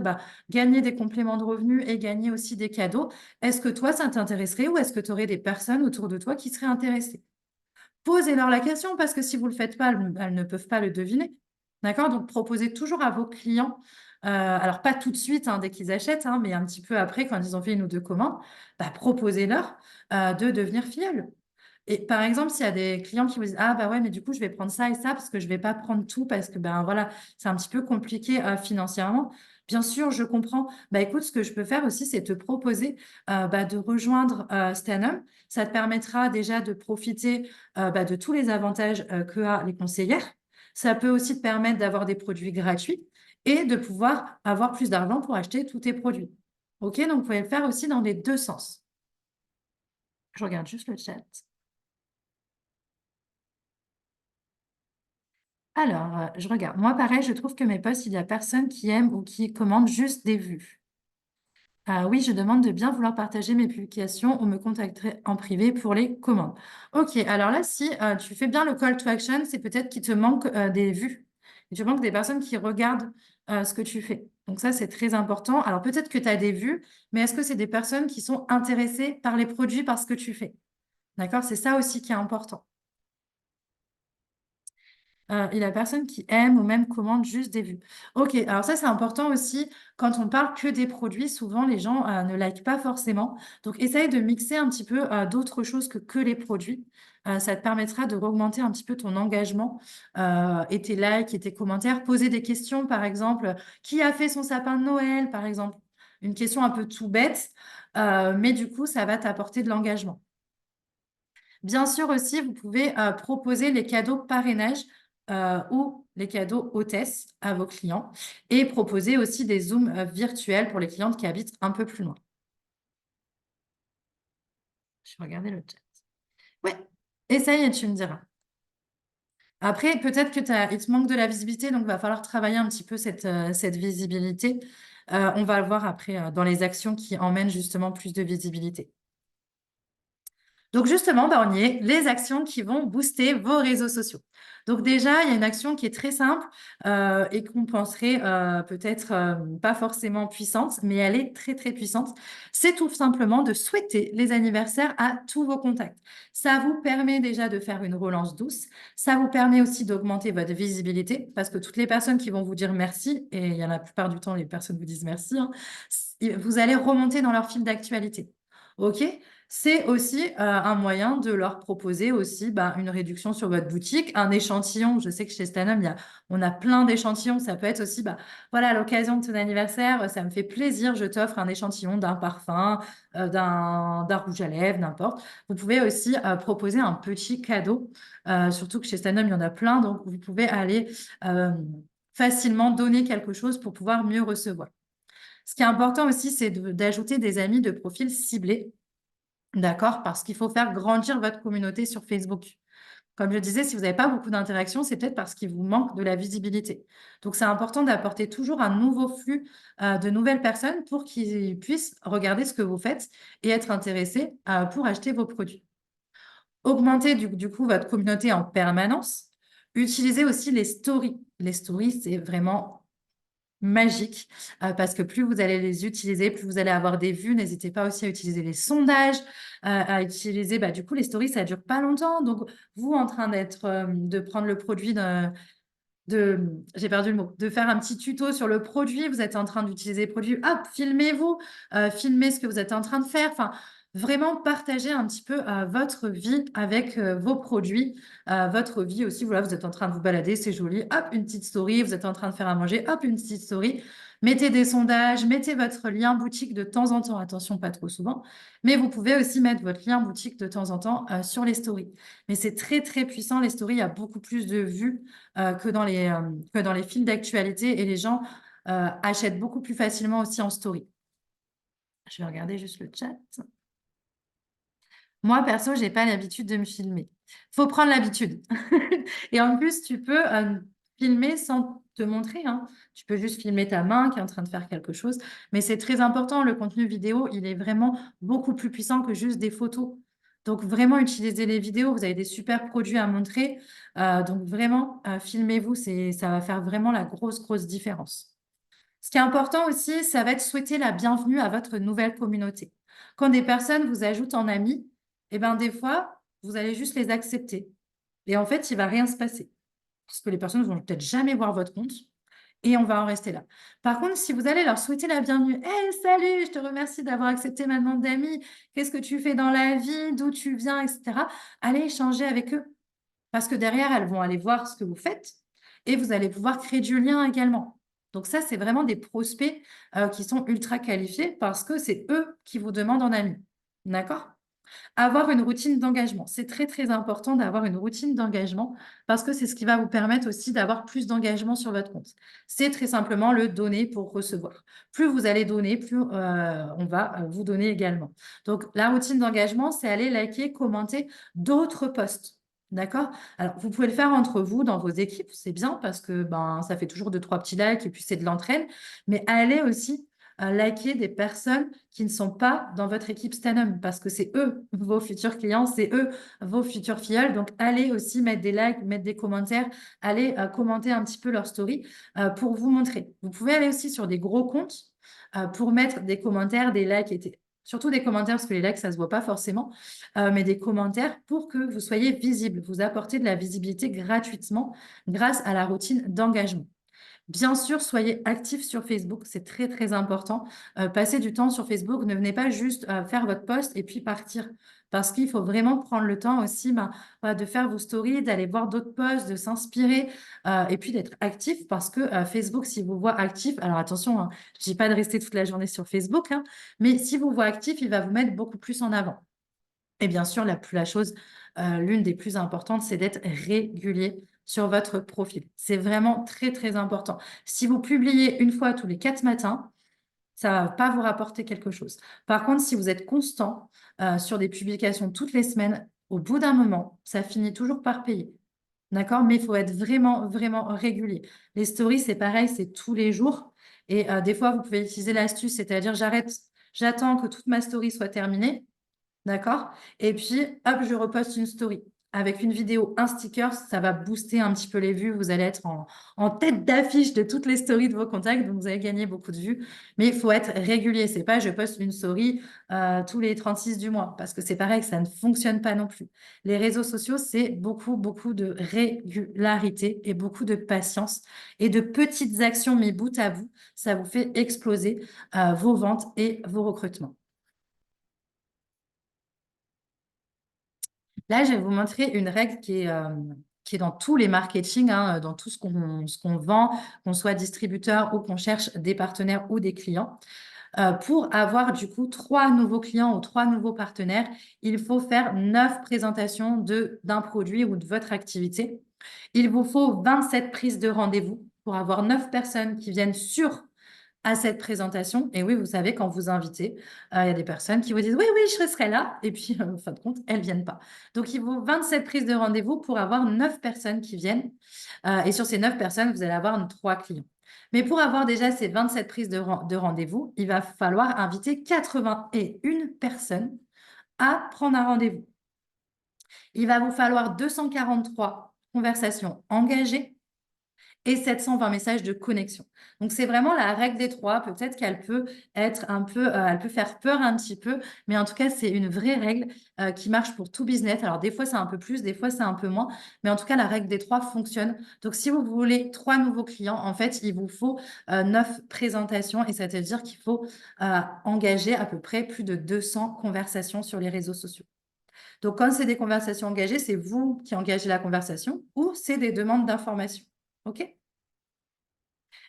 gagner des compléments de revenus et gagner aussi des cadeaux. Est-ce que toi, ça t'intéresserait ou est-ce que tu aurais des personnes autour de toi qui seraient intéressées? Posez-leur la question parce que si vous ne le faites pas, elles ne peuvent pas le deviner. D'accord? Donc, proposez toujours à vos clients, alors pas tout de suite, hein, dès qu'ils achètent, hein, mais un petit peu après, quand ils ont fait 1 ou 2 commandes, bah, proposez-leur, de devenir filleul. Et par exemple, s'il y a des clients qui vous disent: «Ah bah ouais, mais du coup, je vais prendre ça et ça parce que je vais pas prendre tout parce que, ben, voilà, c'est un petit peu compliqué, financièrement». Bien sûr, je comprends. Bah, écoute, ce que je peux faire aussi, c'est te proposer, bah, de rejoindre, Stanham. Ça te permettra déjà de profiter, bah, de tous les avantages, qu'a les conseillères. Ça peut aussi te permettre d'avoir des produits gratuits et de pouvoir avoir plus d'argent pour acheter tous tes produits. OK? Donc, vous pouvez le faire aussi dans les 2 sens. Je regarde juste le chat. Alors, je regarde. Moi, pareil, je trouve que mes posts, il y a personne qui aime ou qui commente, juste des vues. Oui, je demande de bien vouloir partager mes publications ou me contacter en privé pour les commandes. OK, alors là, si, tu fais bien le call to action, c'est peut-être qu'il te manque, des vues. Il te manque des personnes qui regardent, ce que tu fais. Donc ça, c'est très important. Alors peut-être que tu as des vues, mais est-ce que c'est des personnes qui sont intéressées par les produits, par ce que tu fais? D'accord? C'est ça aussi qui est important. Et la personne qui aime ou même commande juste des vues. OK, alors ça, c'est important aussi quand on parle que des produits, souvent les gens, ne likent pas forcément. Donc essaye de mixer un petit peu, d'autres choses que les produits. Ça te permettra de augmenter un petit peu ton engagement, et tes likes et tes commentaires. Poser des questions, par exemple, «Qui a fait son sapin de Noël?» par exemple. Une question un peu tout bête, mais du coup, ça va t'apporter de l'engagement. Bien sûr aussi, vous pouvez, proposer les cadeaux parrainage, ou les cadeaux hôtesse à vos clients et proposer aussi des zooms, virtuels pour les clientes qui habitent un peu plus loin. Je vais regarder le chat. Ouais, essaye et tu me diras. Après, peut-être que il te manque de la visibilité, donc il va falloir travailler un petit peu cette visibilité. On va le voir après, dans les actions qui emmènent justement plus de visibilité. Donc justement, bah, on y est, les actions qui vont booster vos réseaux sociaux. Donc déjà, il y a une action qui est très simple, et qu'on penserait, peut-être, pas forcément puissante, mais elle est très, très puissante. C'est tout simplement de souhaiter les anniversaires à tous vos contacts. Ça vous permet déjà de faire une relance douce. Ça vous permet aussi d'augmenter votre visibilité parce que toutes les personnes qui vont vous dire merci, et il y en a la plupart du temps, les personnes vous disent merci, hein, vous allez remonter dans leur fil d'actualité. OK? C'est aussi, un moyen de leur proposer aussi, bah, une réduction sur votre boutique, un échantillon. Je sais que chez Stanham, on a plein d'échantillons. Ça peut être aussi, bah, voilà, à l'occasion de ton anniversaire, ça me fait plaisir, je t'offre un échantillon d'un parfum, d'un rouge à lèvres, n'importe. Vous pouvez aussi, proposer un petit cadeau, surtout que chez Stanham, il y en a plein, donc vous pouvez aller, facilement donner quelque chose pour pouvoir mieux recevoir. Ce qui est important aussi, c'est d'ajouter des amis de profil ciblés. D'accord, parce qu'il faut faire grandir votre communauté sur Facebook. Comme je disais, si vous n'avez pas beaucoup d'interactions, c'est peut-être parce qu'il vous manque de la visibilité. Donc, c'est important d'apporter toujours un nouveau flux, de nouvelles personnes pour qu'ils puissent regarder ce que vous faites et être intéressés, pour acheter vos produits. Augmentez du coup votre communauté en permanence. Utilisez aussi les stories. Les stories, c'est vraiment magique, parce que plus vous allez les utiliser, plus vous allez avoir des vues. N'hésitez pas aussi à utiliser les sondages, à utiliser, bah, du coup, les stories, ça dure pas longtemps. Donc, vous, en train d'être, de prendre le produit j'ai perdu le mot, de faire un petit tuto sur le produit, vous êtes en train d'utiliser le produit, hop, filmez-vous, filmez ce que vous êtes en train de faire. Enfin, vraiment partager un petit peu, votre vie avec, vos produits, votre vie aussi. Voilà, vous êtes en train de vous balader, c'est joli, hop, une petite story, vous êtes en train de faire à manger, hop, une petite story. Mettez des sondages, mettez votre lien boutique de temps en temps, attention, pas trop souvent, mais vous pouvez aussi mettre votre lien boutique de temps en temps, sur les stories. Mais c'est très, très puissant, les stories, il y a beaucoup plus de vues, que dans les fils d'actualité, et les gens, achètent beaucoup plus facilement aussi en story. Je vais regarder juste le chat. Moi, perso, j'ai pas l'habitude de me filmer. Faut prendre l'habitude. Et en plus, tu peux, filmer sans te montrer, hein. Tu peux juste filmer ta main qui est en train de faire quelque chose. Mais c'est très important, le contenu vidéo, il est vraiment beaucoup plus puissant que juste des photos. Donc vraiment, utilisez les vidéos. Vous avez des super produits à montrer. Donc vraiment, filmez-vous, ça va faire vraiment la grosse, grosse différence. Ce qui est important aussi, ça va être souhaiter la bienvenue à votre nouvelle communauté. Quand des personnes vous ajoutent en amis, eh ben, des fois, vous allez juste les accepter. Et en fait, il va rien se passer. parce que les personnes ne vont peut-être jamais voir votre compte. Et on va en rester là. Par contre, si vous allez leur souhaiter la bienvenue, hey, salut, je te remercie d'avoir accepté ma demande d'amis, qu'est-ce que tu fais dans la vie, d'où tu viens, etc. Allez échanger avec eux. Parce que derrière, elles vont aller voir ce que vous faites et vous allez pouvoir créer du lien également. Donc ça, c'est vraiment des prospects qui sont ultra qualifiés parce que c'est eux qui vous demandent en ami. D'accord? Avoir une routine d'engagement. C'est très, très important d'avoir une routine d'engagement parce que c'est ce qui va vous permettre aussi d'avoir plus d'engagement sur votre compte. C'est très simplement le donner pour recevoir. Plus vous allez donner, plus on va vous donner également. Donc, la routine d'engagement, c'est aller liker, commenter d'autres posts. D'accord? Alors, vous pouvez le faire entre vous, dans vos équipes, c'est bien parce que ça fait toujours 2-3 petits likes et puis c'est de l'entraîne. Mais allez aussi liker des personnes qui ne sont pas dans votre équipe Stanum parce que c'est eux vos futurs clients, c'est eux vos futurs filleuls. Donc, allez aussi mettre des likes, mettre des commentaires, allez commenter un petit peu leur story pour vous montrer. Vous pouvez aller aussi sur des gros comptes pour mettre des commentaires, des likes et surtout des commentaires parce que les likes, ça ne se voit pas forcément, mais des commentaires pour que vous soyez visible, vous apportez de la visibilité gratuitement grâce à la routine d'engagement. Bien sûr, soyez actifs sur Facebook, c'est très, très important. Passez du temps sur Facebook, ne venez pas juste faire votre post et puis partir. Parce qu'il faut vraiment prendre le temps aussi de faire vos stories, d'aller voir d'autres posts, de s'inspirer et puis d'être actif parce que Facebook, si vous voit actif, alors attention, hein, je ne dis pas de rester toute la journée sur Facebook, hein, mais si vous voit actif, il va vous mettre beaucoup plus en avant. Et bien sûr, l'une des plus importantes, c'est d'être régulier sur votre profil. C'est vraiment très, très important. Si vous publiez une fois tous les 4 matins, ça ne va pas vous rapporter quelque chose. Par contre, si vous êtes constant sur des publications toutes les semaines, au bout d'un moment, ça finit toujours par payer. D'accord? Mais il faut être vraiment, vraiment régulier. Les stories, c'est pareil, c'est tous les jours. Et des fois, vous pouvez utiliser l'astuce, c'est-à-dire j'attends que toute ma story soit terminée. D'accord? Et puis, hop, je reposte une story. Avec une vidéo, un sticker, ça va booster un petit peu les vues. Vous allez être en tête d'affiche de toutes les stories de vos contacts, donc vous allez gagner beaucoup de vues. Mais il faut être régulier. C'est pas je poste une story tous les 36 du mois, parce que c'est pareil, ça ne fonctionne pas non plus. Les réseaux sociaux, c'est beaucoup, beaucoup de régularité et beaucoup de patience et de petites actions mis bout à bout. Ça vous fait exploser vos ventes et vos recrutements. Là, je vais vous montrer une règle qui est dans tous les marketing, hein, dans tout ce qu'on vend, qu'on soit distributeur ou qu'on cherche des partenaires ou des clients. Pour avoir du coup 3 nouveaux clients ou 3 nouveaux partenaires, il faut faire 9 présentations d'un produit ou de votre activité. Il vous faut 27 prises de rendez-vous pour avoir 9 personnes qui viennent sur à cette présentation. Et oui, vous savez, quand vous invitez, il y a des personnes qui vous disent oui, oui, je serai là. Et puis, en fin de compte, elles ne viennent pas. Donc, il faut 27 prises de rendez-vous pour avoir 9 personnes qui viennent. Et sur ces 9 personnes, vous allez avoir 3 clients. Mais pour avoir déjà ces 27 prises de rendez-vous, il va falloir inviter 81 personnes à prendre un rendez-vous. Il va vous falloir 243 conversations engagées et 720 messages de connexion. Donc, c'est vraiment la règle des 3. Peut-être qu'elle peut être un peu, elle peut faire peur un petit peu, mais en tout cas, c'est une vraie règle qui marche pour tout business. Alors, des fois, c'est un peu plus, des fois, c'est un peu moins, mais en tout cas, la règle des 3 fonctionne. Donc, si vous voulez 3 nouveaux clients, en fait, il vous faut 9 présentations et ça veut dire qu'il faut engager à peu près plus de 200 conversations sur les réseaux sociaux. Donc, quand c'est des conversations engagées, c'est vous qui engagez la conversation ou c'est des demandes d'information. OK?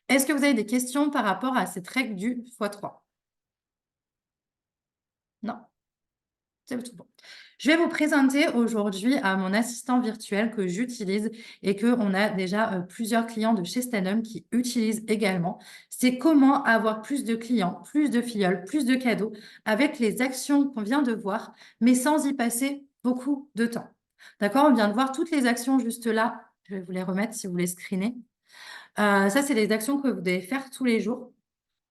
Est-ce que vous avez des questions par rapport à cette règle du x3? Non? C'est tout bon. Je vais vous présenter aujourd'hui mon assistant virtuel que j'utilise et qu'on a déjà plusieurs clients de chez Stanum qui utilisent également. C'est comment avoir plus de clients, plus de filleuls, plus de cadeaux avec les actions qu'on vient de voir, mais sans y passer beaucoup de temps. D'accord? On vient de voir toutes les actions juste là. Je vais vous les remettre si vous les screenez. Ça, c'est les actions que vous devez faire tous les jours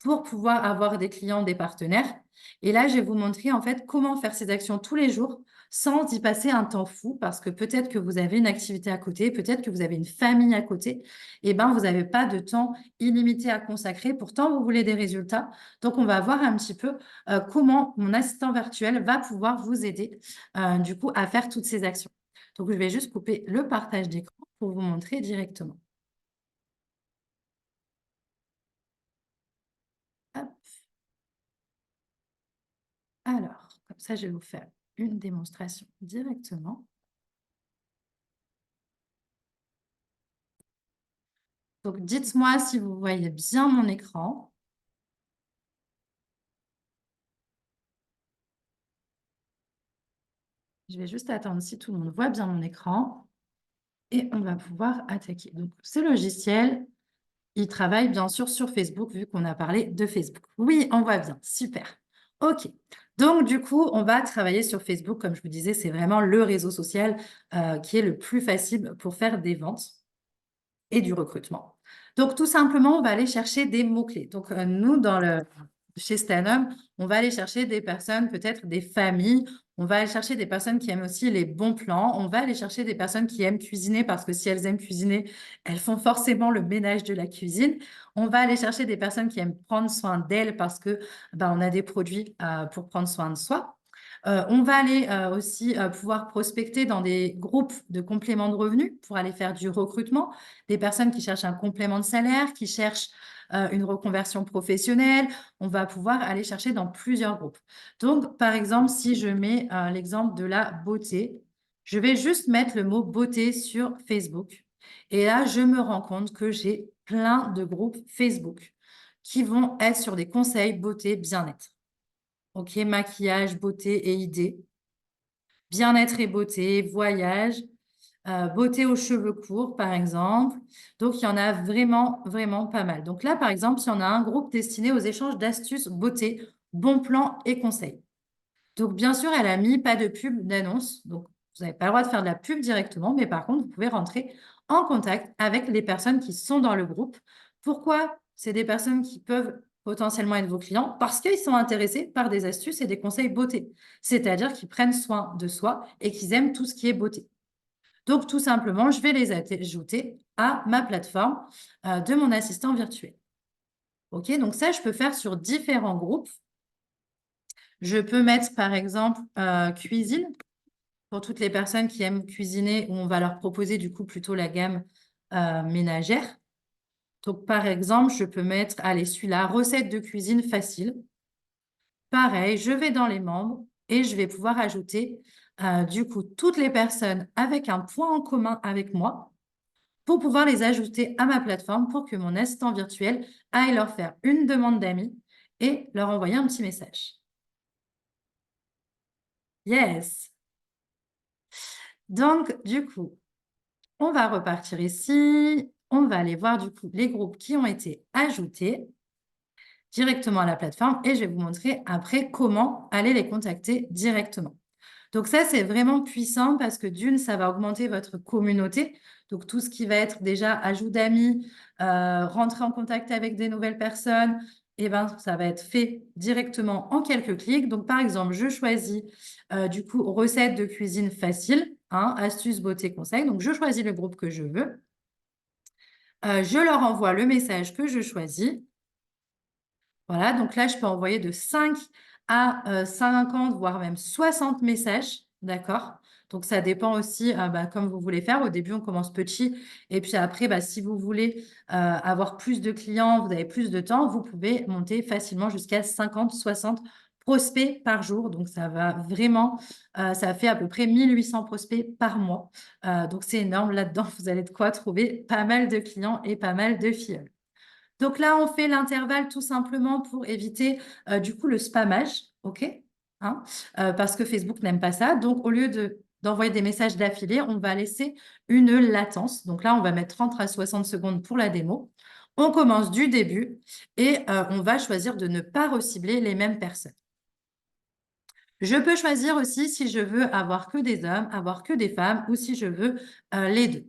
pour pouvoir avoir des clients, des partenaires. Et là, je vais vous montrer en fait comment faire ces actions tous les jours sans y passer un temps fou parce que peut-être que vous avez une activité à côté, peut-être que vous avez une famille à côté. Et ben, vous n'avez pas de temps illimité à consacrer. Pourtant, vous voulez des résultats. Donc, on va voir un petit peu comment mon assistant virtuel va pouvoir vous aider du coup à faire toutes ces actions. Donc, je vais juste couper le partage d'écran pour vous montrer directement. Hop. Alors, comme ça, je vais vous faire une démonstration directement. Donc, dites-moi si vous voyez bien mon écran. Je vais juste attendre si tout le monde voit bien mon écran et on va pouvoir attaquer. Donc, ce logiciel, il travaille bien sûr sur Facebook vu qu'on a parlé de Facebook. Oui, on voit bien. Super. OK. Donc, du coup, on va travailler sur Facebook. Comme je vous disais, c'est vraiment le réseau social qui est le plus facile pour faire des ventes et du recrutement. Donc, tout simplement, on va aller chercher des mots-clés. Donc, nous, chez Stanum, on va aller chercher des personnes, peut-être des familles. On va aller chercher des personnes qui aiment aussi les bons plans. On va aller chercher des personnes qui aiment cuisiner parce que si elles aiment cuisiner, elles font forcément le ménage de la cuisine. On va aller chercher des personnes qui aiment prendre soin d'elles parce que on a des produits pour prendre soin de soi. On va aller aussi pouvoir prospecter dans des groupes de compléments de revenus pour aller faire du recrutement, des personnes qui cherchent un complément de salaire, qui cherchent une reconversion professionnelle. On va pouvoir aller chercher dans plusieurs groupes. Donc, par exemple, si je mets l'exemple de la beauté, je vais juste mettre le mot beauté sur Facebook. Et là, je me rends compte que j'ai plein de groupes Facebook qui vont être sur des conseils beauté, bien-être. OK, maquillage, beauté et idées. Bien-être et beauté, voyage, beauté aux cheveux courts, par exemple. Donc, il y en a vraiment, vraiment pas mal. Donc là, par exemple, il y en a un groupe destiné aux échanges d'astuces beauté, bons plans et conseils. Donc, bien sûr, elle a mis pas de pub, d'annonce. Donc, vous n'avez pas le droit de faire de la pub directement, mais par contre, vous pouvez rentrer en contact avec les personnes qui sont dans le groupe. Pourquoi? C'est des personnes qui peuvent potentiellement être vos clients parce qu'ils sont intéressés par des astuces et des conseils beauté. C'est-à-dire qu'ils prennent soin de soi et qu'ils aiment tout ce qui est beauté. Donc, tout simplement, je vais les ajouter à ma plateforme de mon assistant virtuel. OK, donc ça, je peux faire sur différents groupes. Je peux mettre, par exemple, cuisine pour toutes les personnes qui aiment cuisiner, où on va leur proposer du coup plutôt la gamme ménagère. Donc, par exemple, je peux mettre, allez, celui-là, recette de cuisine facile. Pareil, je vais dans les membres et je vais pouvoir ajouter du coup toutes les personnes avec un point en commun avec moi pour pouvoir les ajouter à ma plateforme pour que mon assistant virtuel aille leur faire une demande d'amis et leur envoyer un petit message. Yes! Donc, du coup, on va repartir ici. On va aller voir du coup les groupes qui ont été ajoutés directement à la plateforme et je vais vous montrer après comment aller les contacter directement. Donc ça, c'est vraiment puissant parce que d'une, ça va augmenter votre communauté. Donc tout ce qui va être déjà ajout d'amis, rentrer en contact avec des nouvelles personnes, eh ben, ça va être fait directement en quelques clics. Donc par exemple, je choisis du coup recette de cuisine facile, hein, astuces, beauté, conseils. Donc je choisis le groupe que je veux. Je leur envoie le message que je choisis. Voilà, donc là, je peux envoyer de 5 à 50, voire même 60 messages, d'accord? Donc, ça dépend aussi, comme vous voulez faire. Au début, on commence petit. Et puis après, si vous voulez avoir plus de clients, vous avez plus de temps, vous pouvez monter facilement jusqu'à 50, 60 prospects par jour. Donc, ça va vraiment, ça fait à peu près 1800 prospects par mois. Donc, c'est énorme. Là-dedans, vous allez de quoi trouver pas mal de clients et pas mal de filles. Donc là, on fait l'intervalle tout simplement pour éviter du coup le spammage, OK? Hein, parce que Facebook n'aime pas ça. Donc, au lieu d'envoyer des messages d'affilée, on va laisser une latence. Donc là, on va mettre 30 à 60 secondes pour la démo. On commence du début et on va choisir de ne pas recibler les mêmes personnes. Je peux choisir aussi si je veux avoir que des hommes, avoir que des femmes ou si je veux les deux.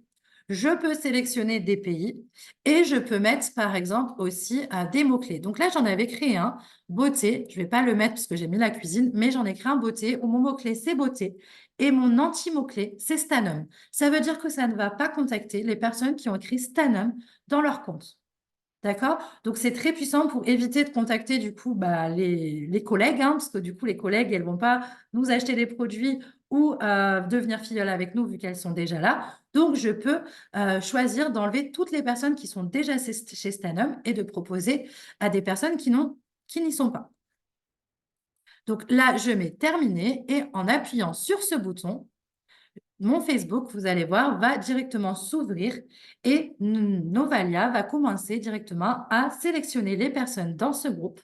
Je peux sélectionner des pays et je peux mettre, par exemple, aussi des mots-clés. Donc là, j'en avais créé un, beauté. Je ne vais pas le mettre parce que j'ai mis la cuisine, mais j'en ai créé un beauté où mon mot-clé, c'est beauté. Et mon anti-mot-clé, c'est Stanum. Ça veut dire que ça ne va pas contacter les personnes qui ont écrit Stanum dans leur compte. D'accord? Donc, c'est très puissant pour éviter de contacter du coup les collègues, hein, parce que du coup, les collègues, elles ne vont pas nous acheter des produits ou devenir filleule avec nous vu qu'elles sont déjà là. Donc, je peux choisir d'enlever toutes les personnes qui sont déjà chez Stanum et de proposer à des personnes qui n'y sont pas. Donc là, je mets terminer et en appuyant sur ce bouton, mon Facebook, vous allez voir, va directement s'ouvrir et Novalia va commencer directement à sélectionner les personnes dans ce groupe,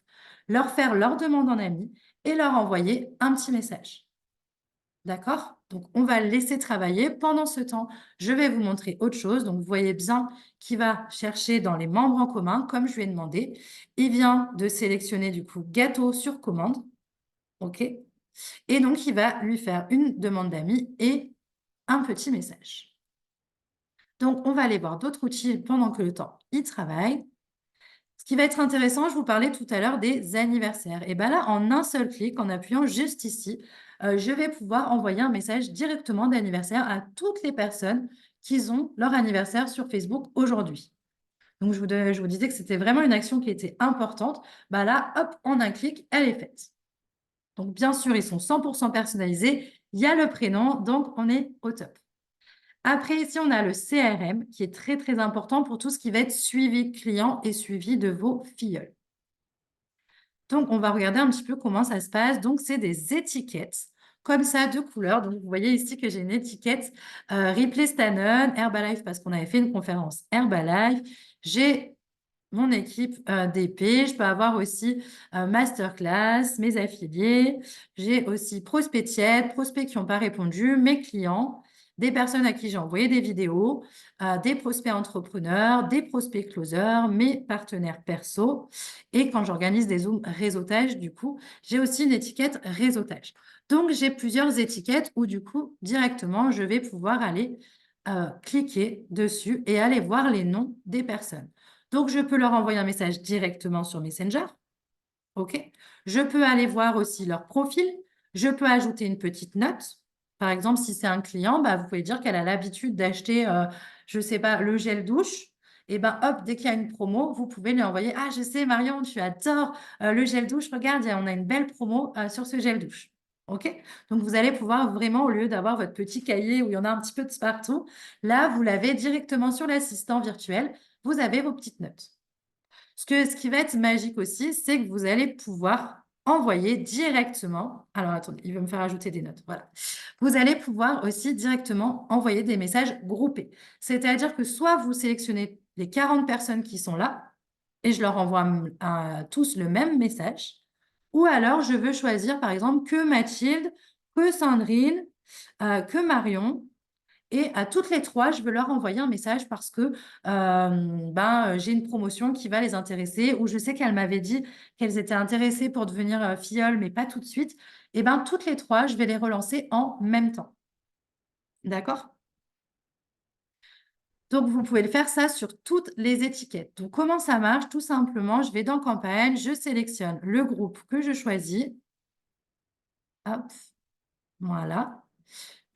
leur faire leur demande en ami et leur envoyer un petit message. D'accord? Donc, on va le laisser travailler. Pendant ce temps, je vais vous montrer autre chose. Donc, vous voyez bien qu'il va chercher dans les membres en commun, comme je lui ai demandé. Il vient de sélectionner du coup gâteau sur commande. OK? Et donc, il va lui faire une demande d'amis et un petit message. Donc, on va aller voir d'autres outils pendant que le temps il travaille. Ce qui va être intéressant, je vous parlais tout à l'heure des anniversaires. Et bien là, en un seul clic, en appuyant juste ici, je vais pouvoir envoyer un message directement d'anniversaire à toutes les personnes qui ont leur anniversaire sur Facebook aujourd'hui. Donc, je vous disais que c'était vraiment une action qui était importante. Bah là, hop, en un clic, elle est faite. Donc, bien sûr, ils sont 100% personnalisés. Il y a le prénom, donc on est au top. Après, ici, on a le CRM qui est très, très important pour tout ce qui va être suivi de clients et suivi de vos filleuls. Donc, on va regarder un petit peu comment ça se passe. Donc, c'est des étiquettes comme ça de couleurs. Donc, vous voyez ici que j'ai une étiquette Ripley Stanon, Herbalife parce qu'on avait fait une conférence Herbalife. J'ai mon équipe d'épée. Je peux avoir aussi masterclass, mes affiliés. J'ai aussi prospect tiède, prospects qui n'ont pas répondu, mes clients, des personnes à qui j'ai envoyé des vidéos, des prospects entrepreneurs, des prospects closers, mes partenaires perso. Et quand j'organise des Zooms réseautage, du coup, j'ai aussi une étiquette réseautage. Donc, j'ai plusieurs étiquettes où, du coup, directement, je vais pouvoir aller cliquer dessus et aller voir les noms des personnes. Donc, je peux leur envoyer un message directement sur Messenger. OK. Je peux aller voir aussi leur profil. Je peux ajouter une petite note. Par exemple, si c'est un client, bah, vous pouvez dire qu'elle a l'habitude d'acheter, je ne sais pas, le gel douche. Et ben hop, dès qu'il y a une promo, vous pouvez lui envoyer: Ah, je sais, Marion, tu adores le gel douche. Regarde, on a une belle promo sur ce gel douche. OK? Donc, vous allez pouvoir vraiment, au lieu d'avoir votre petit cahier où il y en a un petit peu de partout, là, vous l'avez directement sur l'assistant virtuel. Vous avez vos petites notes. Ce qui va être magique aussi, c'est que vous allez pouvoir envoyer directement. Alors, attendez, il veut me faire ajouter des notes. Voilà. Vous allez pouvoir aussi directement envoyer des messages groupés. C'est-à-dire que soit vous sélectionnez les 40 personnes qui sont là et je leur envoie à tous le même message, ou alors je veux choisir, par exemple, que Mathilde, que Sandrine, que Marion. Et à toutes les trois, je veux leur envoyer un message parce que j'ai une promotion qui va les intéresser ou je sais qu'elles m'avaient dit qu'elles étaient intéressées pour devenir filleule, mais pas tout de suite. Et bien, toutes les trois, je vais les relancer en même temps. D'accord? Donc, vous pouvez le faire ça sur toutes les étiquettes. Donc, comment ça marche? Tout simplement, je vais dans campagne, je sélectionne le groupe que je choisis. Hop, voilà.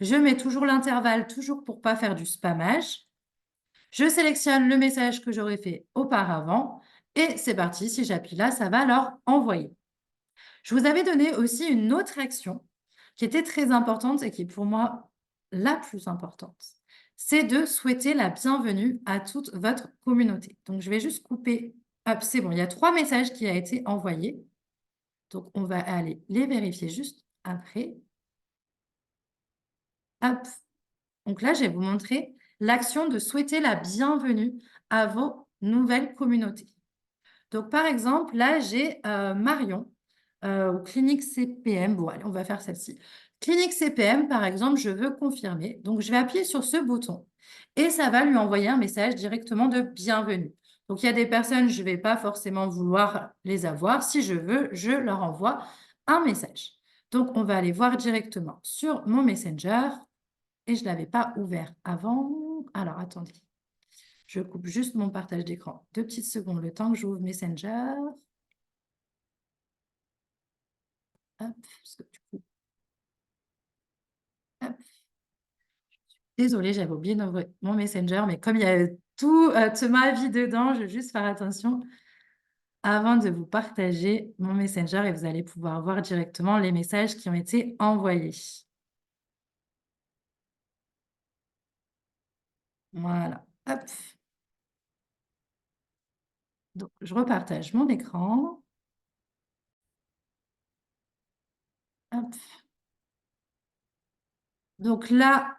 Je mets toujours l'intervalle, toujours pour pas faire du spammage. Je sélectionne le message que j'aurais fait auparavant et c'est parti. Si j'appuie là, ça va leur envoyer. Je vous avais donné aussi une autre action qui était très importante et qui est pour moi la plus importante. C'est de souhaiter la bienvenue à toute votre communauté. Donc, je vais juste couper. Hop, c'est bon. Il y a 3 messages qui ont été envoyés. Donc, on va aller les vérifier juste après. Hop. Donc là, je vais vous montrer l'action de souhaiter la bienvenue à vos nouvelles communautés. Donc, par exemple, là, j'ai Marion au Clinique CPM. Bon, allez, on va faire celle-ci. Clinique CPM, par exemple, je veux confirmer. Donc, je vais appuyer sur ce bouton et ça va lui envoyer un message directement de bienvenue. Donc, il y a des personnes, je ne vais pas forcément vouloir les avoir. Si je veux, je leur envoie un message. Donc, on va aller voir directement sur mon Messenger et je ne l'avais pas ouvert avant. Alors, attendez. Je coupe juste mon partage d'écran. 2 petites secondes, le temps que j'ouvre Messenger. Hop, parce que du coup, hop. Désolée, j'avais oublié d'ouvrir mon Messenger, mais comme il y a toute ma vie dedans, je vais juste faire attention avant de vous partager mon Messenger et vous allez pouvoir voir directement les messages qui ont été envoyés. Voilà. Hop. Donc, je repartage mon écran. Hop. Donc là,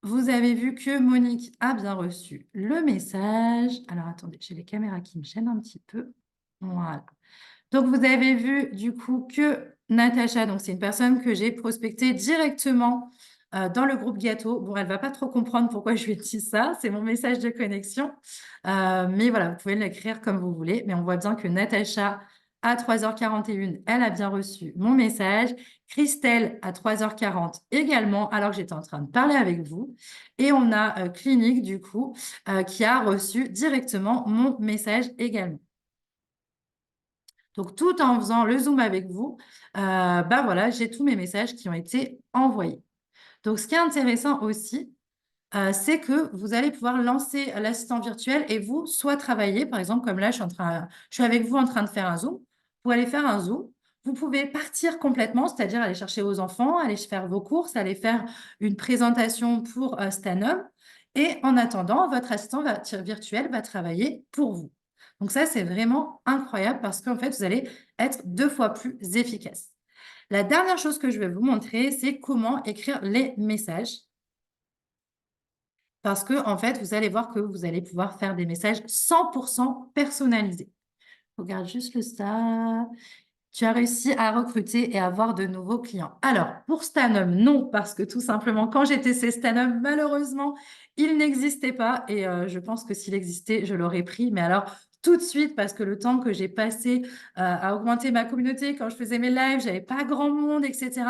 vous avez vu que Monique a bien reçu le message. Alors, attendez, j'ai les caméras qui me gênent un petit peu. Voilà. Donc, vous avez vu du coup que Natacha, donc c'est une personne que j'ai prospectée directement dans le groupe gâteau. Bon, elle ne va pas trop comprendre pourquoi je lui ai dit ça. C'est mon message de connexion. Mais voilà, vous pouvez l'écrire comme vous voulez. Mais on voit bien que Natacha, à 3h41, elle a bien reçu mon message. Christelle, à 3h40 également, alors que j'étais en train de parler avec vous. Et on a Clinique, du coup, qui a reçu directement mon message également. Donc, tout en faisant le Zoom avec vous, bah voilà, j'ai tous mes messages qui ont été envoyés. Donc, ce qui est intéressant aussi, c'est que vous allez pouvoir lancer l'assistant virtuel et vous, soit travailler, par exemple, comme là, je suis avec vous en train de faire un Zoom. Vous allez faire un Zoom. Vous pouvez partir complètement, c'est-à-dire aller chercher vos enfants, aller faire vos courses, aller faire une présentation pour Stanum. Et en attendant, votre assistant virtuel va travailler pour vous. Donc ça, c'est vraiment incroyable parce qu'en fait, vous allez être 2 fois plus efficace. La dernière chose que je vais vous montrer, c'est comment écrire les messages. Parce que, en fait, vous allez voir que vous allez pouvoir faire des messages 100% personnalisés. Regarde juste le ça. Tu as réussi à recruter et à avoir de nouveaux clients. Alors, pour Stanum, non, parce que tout simplement, quand j'ai testé Stanum, malheureusement, il n'existait pas. Et je pense que s'il existait, je l'aurais pris. Mais alors, tout de suite, parce que le temps que j'ai passé à augmenter ma communauté, quand je faisais mes lives, j'avais pas grand monde, etc.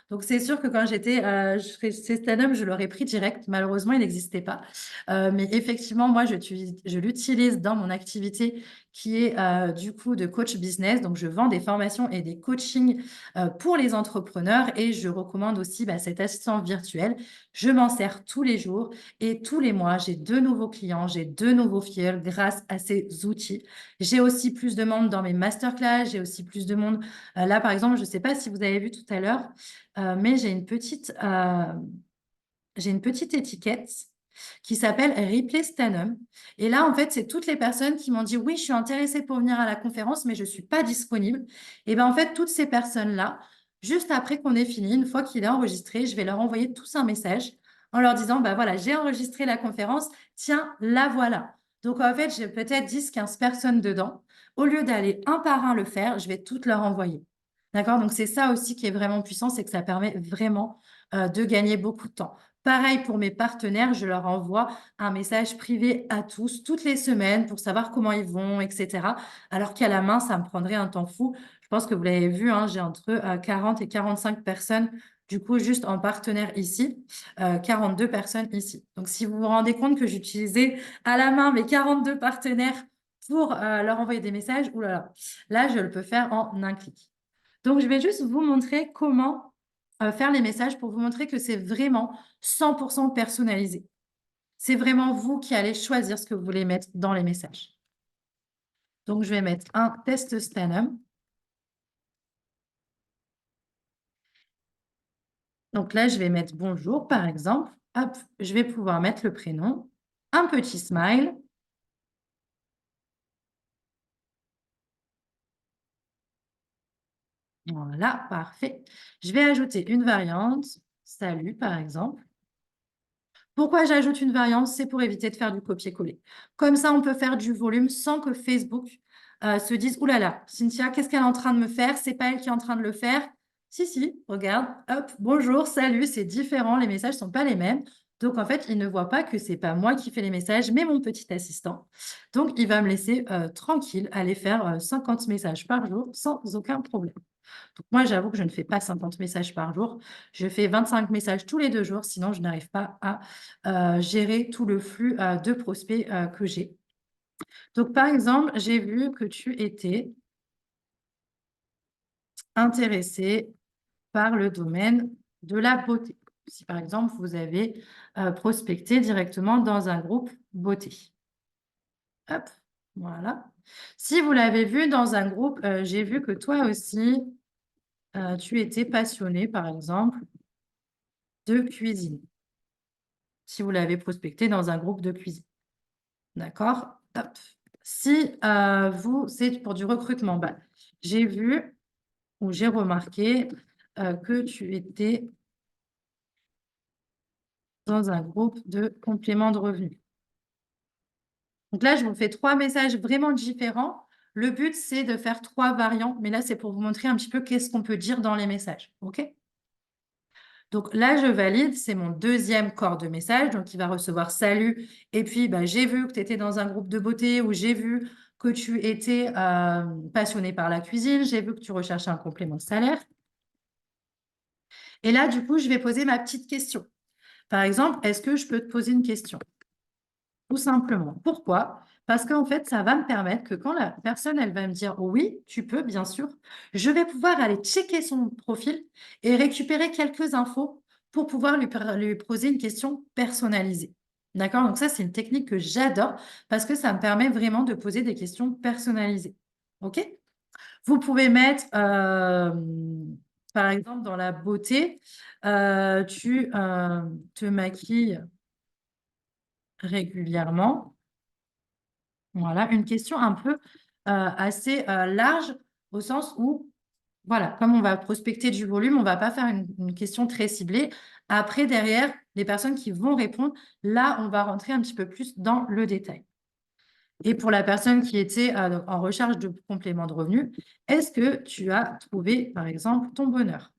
Donc, c'est sûr que quand j'étais chez Stanum, je l'aurais pris direct. Malheureusement, il n'existait pas. Mais effectivement, moi, je l'utilise dans mon activité qui est du coup de coach business. Donc, je vends des formations et des coachings pour les entrepreneurs et je recommande aussi cet assistant virtuel. Je m'en sers tous les jours et tous les mois, j'ai 2 nouveaux clients, j'ai 2 nouveaux filles grâce à ces outils. J'ai aussi plus de monde dans mes masterclass, j'ai aussi plus de monde. Là, par exemple, je ne sais pas si vous avez vu tout à l'heure, mais j'ai une petite étiquette qui s'appelle Replay Stanum. Et là, en fait, c'est toutes les personnes qui m'ont dit oui, je suis intéressée pour venir à la conférence, mais je ne suis pas disponible. Et bien, en fait, toutes ces personnes-là, juste après qu'on ait fini, une fois qu'il est enregistré, je vais leur envoyer tous un message en leur disant, bah voilà, j'ai enregistré la conférence, tiens, la voilà. Donc, en fait, j'ai peut-être 10, 15 personnes dedans. Au lieu d'aller un par un le faire, je vais toutes leur envoyer. D'accord? Donc, c'est ça aussi qui est vraiment puissant, c'est que ça permet vraiment de gagner beaucoup de temps. Pareil pour mes partenaires, je leur envoie un message privé à tous, toutes les semaines, pour savoir comment ils vont, etc. Alors qu'à la main, ça me prendrait un temps fou. Je pense que vous l'avez vu, hein, j'ai entre 40 et 45 personnes, du coup, juste en partenaire ici, 42 personnes ici. Donc, si vous vous rendez compte que j'utilisais à la main mes 42 partenaires pour leur envoyer des messages, oulala, là, je le peux faire en un clic. Donc, je vais juste vous montrer comment faire les messages pour vous montrer que c'est vraiment 100% personnalisé. C'est vraiment vous qui allez choisir ce que vous voulez mettre dans les messages. Donc, je vais mettre un test Stanum. Donc là, je vais mettre bonjour, par exemple. Hop, je vais pouvoir mettre le prénom, un petit smile. Voilà, parfait. Je vais ajouter une variante. Salut, par exemple. Pourquoi j'ajoute une variante? C'est pour éviter de faire du copier-coller. Comme ça, on peut faire du volume sans que Facebook se dise, « Ouh là là, Cynthia, qu'est-ce qu'elle est en train de me faire? C'est pas elle qui est en train de le faire. » Si, si, regarde, hop, bonjour, salut, c'est différent, les messages sont pas les mêmes. Donc, en fait, il ne voit pas que c'est pas moi qui fais les messages, mais mon petit assistant. Donc, il va me laisser tranquille aller faire 50 messages par jour sans aucun problème. Donc, moi, j'avoue que je ne fais pas 50 messages par jour. Je fais 25 messages tous les 2 jours, sinon je n'arrive pas à gérer tout le flux de prospects que j'ai. Donc, par exemple, j'ai vu que tu étais intéressé par le domaine de la beauté. Si, par exemple, vous avez prospecté directement dans un groupe beauté. Hop, voilà. Si vous l'avez vu dans un groupe, j'ai vu que toi aussi, tu étais passionné, par exemple, de cuisine. si vous l'avez prospecté dans un groupe de cuisine. D'accord? Hop. Si c'est pour du recrutement, bah, j'ai vu ou j'ai remarqué que tu étais dans un groupe de complément de revenus. Donc là, je vous fais 3 messages vraiment différents. Le but, c'est de faire 3 variants, mais là, c'est pour vous montrer un petit peu qu'est-ce qu'on peut dire dans les messages. OK? Donc là, je valide, c'est mon deuxième corps de message, donc il va recevoir salut. Et puis, bah, j'ai vu que tu étais dans un groupe de beauté ou j'ai vu que tu étais passionné par la cuisine, j'ai vu que tu recherchais un complément de salaire. Et là, du coup, je vais poser ma petite question. Par exemple, est-ce que je peux te poser une question? Tout simplement. Pourquoi? Parce qu'en fait, ça va me permettre que quand la personne, elle va me dire oui, tu peux, bien sûr, je vais pouvoir aller checker son profil et récupérer quelques infos pour pouvoir lui poser une question personnalisée. D'accord? Donc ça, c'est une technique que j'adore parce que ça me permet vraiment de poser des questions personnalisées. OK? Vous pouvez mettre, par exemple, dans la beauté, tu te maquilles régulièrement. Voilà, une question un peu assez large au sens où, voilà, comme on va prospecter du volume, on ne va pas faire une question très ciblée. Après, derrière, les personnes qui vont répondre, là, on va rentrer un petit peu plus dans le détail. Et pour la personne qui était en recherche de complément de revenu, est-ce que tu as trouvé, par exemple, ton bonheur?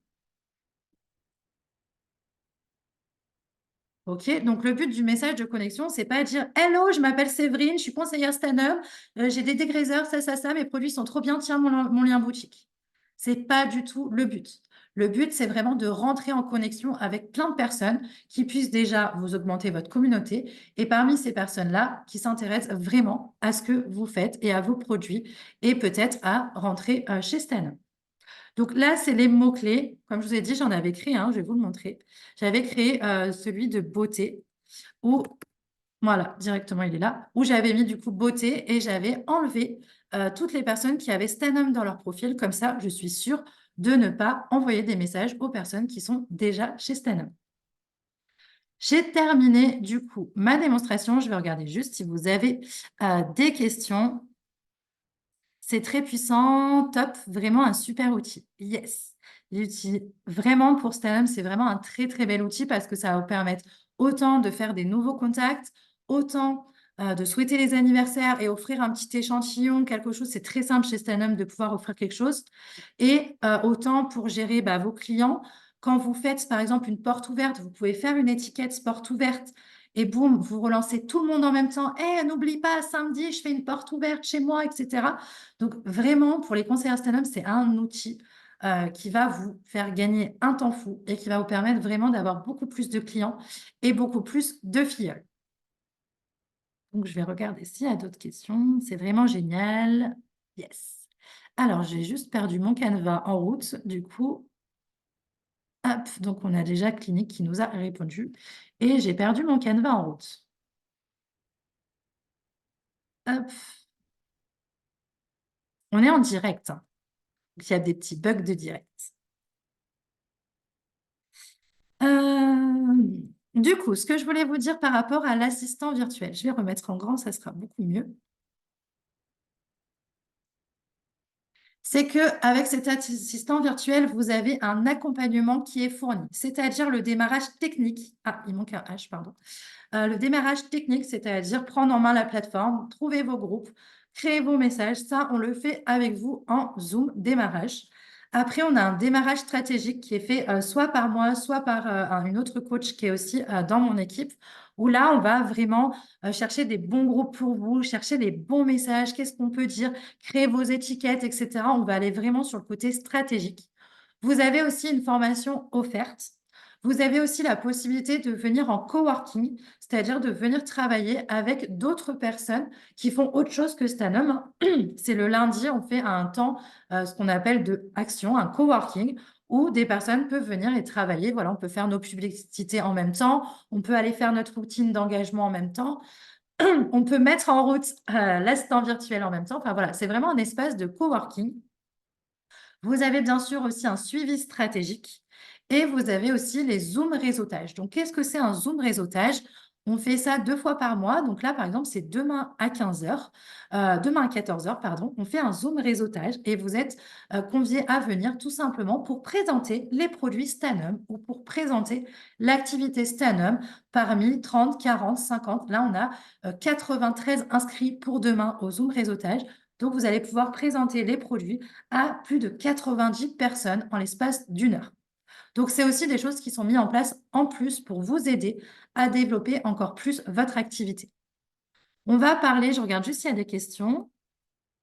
OK, donc le but du message de connexion, c'est pas dire: «Hello, je m'appelle Séverine, je suis conseillère stand-up, j'ai des dégraisseurs, ça, mes produits sont trop bien, tiens mon lien boutique». C'est pas du tout le but. Le but, c'est vraiment de rentrer en connexion avec plein de personnes qui puissent déjà vous augmenter votre communauté et parmi ces personnes-là, qui s'intéressent vraiment à ce que vous faites et à vos produits et peut-être à rentrer, chez Sten. Donc là, c'est les mots-clés. Comme je vous ai dit, j'en avais créé un, je vais vous le montrer. J'avais créé celui de beauté, où, voilà, directement, il est là, où j'avais mis du coup beauté et j'avais enlevé toutes les personnes qui avaient Stanum dans leur profil. Comme ça, je suis sûre de ne pas envoyer des messages aux personnes qui sont déjà chez Stanum. J'ai terminé du coup ma démonstration. Je vais regarder juste si vous avez des questions. C'est très puissant, top, vraiment un super outil. Yes. L'outil, vraiment pour Stellum, c'est vraiment un très très bel outil parce que ça va vous permettre autant de faire des nouveaux contacts, autant de souhaiter les anniversaires et offrir un petit échantillon, quelque chose. C'est très simple chez Stellum de pouvoir offrir quelque chose. Et autant pour gérer vos clients. Quand vous faites par exemple une porte ouverte, vous pouvez faire une étiquette porte ouverte et boum, vous relancez tout le monde en même temps. Eh, n'oublie pas, samedi, je fais une porte ouverte chez moi, etc. Donc, vraiment, pour les conseillers Stellum, c'est un outil qui va vous faire gagner un temps fou et qui va vous permettre vraiment d'avoir beaucoup plus de clients et beaucoup plus de filleuls. Donc, je vais regarder s'il y a d'autres questions. C'est vraiment génial. Yes. Alors, j'ai juste perdu mon canevas en route. Du coup, hop, donc on a déjà Clinique qui nous a répondu. Et j'ai perdu mon canevas en route. Hop. On est en direct, hein. Donc, il y a des petits bugs de direct. Du coup, ce que je voulais vous dire par rapport à l'assistant virtuel, je vais remettre en grand, ça sera beaucoup mieux. C'est qu'avec cet assistant virtuel, vous avez un accompagnement qui est fourni, c'est-à-dire le démarrage technique. Ah, il manque un H, pardon. Le démarrage technique, c'est-à-dire prendre en main la plateforme, trouver vos groupes, créer vos messages. Ça, on le fait avec vous en Zoom démarrage. Après, on a un démarrage stratégique qui est fait soit par moi, soit par une autre coach qui est aussi dans mon équipe, où là, on va vraiment chercher des bons groupes pour vous, chercher les bons messages, qu'est-ce qu'on peut dire, créer vos étiquettes, etc. On va aller vraiment sur le côté stratégique. Vous avez aussi une formation offerte. Vous avez aussi la possibilité de venir en coworking, c'est-à-dire de venir travailler avec d'autres personnes qui font autre chose que Stanum, hein. C'est le lundi, on fait un temps, ce qu'on appelle de action, un coworking, où des personnes peuvent venir et travailler. Voilà, on peut faire nos publicités en même temps, on peut aller faire notre routine d'engagement en même temps, on peut mettre en route l'assistant virtuel en même temps. Enfin voilà, c'est vraiment un espace de coworking. Vous avez bien sûr aussi un suivi stratégique. Et vous avez aussi les Zoom réseautage. Donc, qu'est-ce que c'est un Zoom réseautage? On fait ça 2 fois par mois. Donc là, par exemple, c'est demain à 15 heures, demain à 14 heures, pardon. On fait un Zoom réseautage et vous êtes conviés à venir tout simplement pour présenter les produits Stanum ou pour présenter l'activité Stanum parmi 30, 40, 50. Là, on a 93 inscrits pour demain au Zoom réseautage. Donc, vous allez pouvoir présenter les produits à plus de 90 personnes en l'espace d'1 heure. Donc, c'est aussi des choses qui sont mises en place en plus pour vous aider à développer encore plus votre activité. On va parler, je regarde juste s'il y a des questions.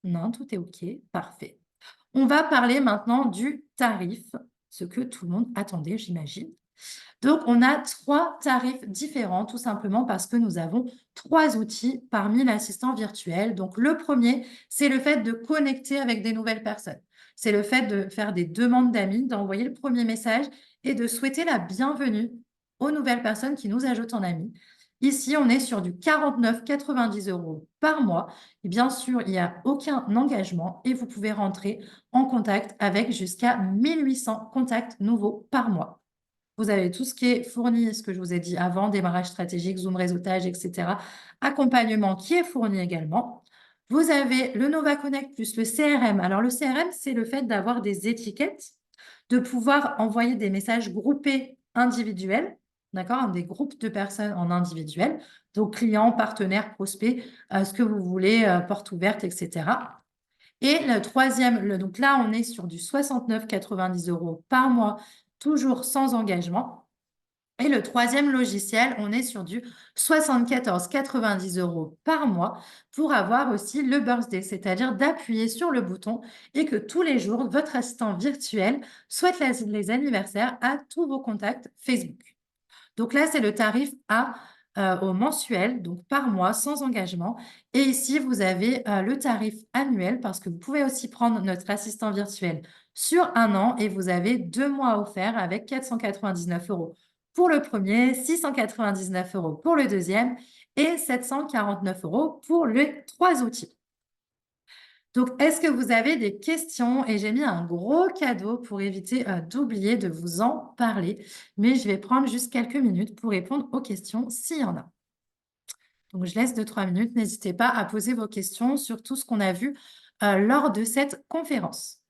Non, tout est OK. Parfait. On va parler maintenant du tarif, ce que tout le monde attendait, j'imagine. Donc, on a 3 tarifs différents, tout simplement parce que nous avons 3 outils parmi l'assistant virtuel. Donc, le premier, c'est le fait de connecter avec des nouvelles personnes. C'est le fait de faire des demandes d'amis, d'envoyer le premier message et de souhaiter la bienvenue aux nouvelles personnes qui nous ajoutent en amis. Ici, on est sur du 49,90 € par mois. Et bien sûr, il n'y a aucun engagement et vous pouvez rentrer en contact avec jusqu'à 1800 contacts nouveaux par mois. Vous avez tout ce qui est fourni, ce que je vous ai dit avant, démarrage stratégique, Zoom réseautage, etc. Accompagnement qui est fourni également. Vous avez le Nova Connect plus le CRM. Alors, le CRM, c'est le fait d'avoir des étiquettes, de pouvoir envoyer des messages groupés individuels, d'accord, des groupes de personnes en individuel, donc clients, partenaires, prospects, ce que vous voulez, porte ouverte, etc. Et le troisième, donc là, on est sur du 69,90 € par mois, toujours sans engagement. Et le troisième logiciel, on est sur du 74,90 € par mois pour avoir aussi le birthday, c'est-à-dire d'appuyer sur le bouton et que tous les jours, votre assistant virtuel souhaite les anniversaires à tous vos contacts Facebook. Donc là, c'est le tarif au mensuel, donc par mois, sans engagement. Et ici, vous avez le tarif annuel parce que vous pouvez aussi prendre notre assistant virtuel sur 1 an et vous avez 2 mois offerts avec 499 € pour le premier, 699 € pour le deuxième et 749 € pour les 3 outils. Donc, est-ce que vous avez des questions? Et j'ai mis un gros cadeau pour éviter d'oublier de vous en parler. Mais je vais prendre juste quelques minutes pour répondre aux questions s'il y en a. Donc, je laisse 2, 3 minutes. N'hésitez pas à poser vos questions sur tout ce qu'on a vu lors de cette conférence.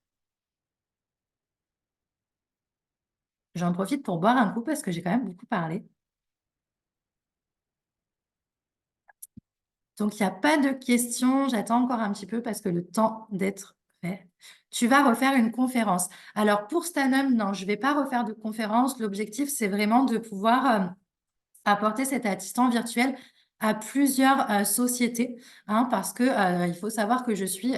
J'en profite pour boire un coup parce que j'ai quand même beaucoup parlé. Donc, il n'y a pas de questions. J'attends encore un petit peu parce que le temps d'être fait. Tu vas refaire une conférence. Alors, pour Stanum, non, je ne vais pas refaire de conférence. L'objectif, c'est vraiment de pouvoir apporter cet assistant virtuel à plusieurs sociétés, hein, parce que il faut savoir que je suis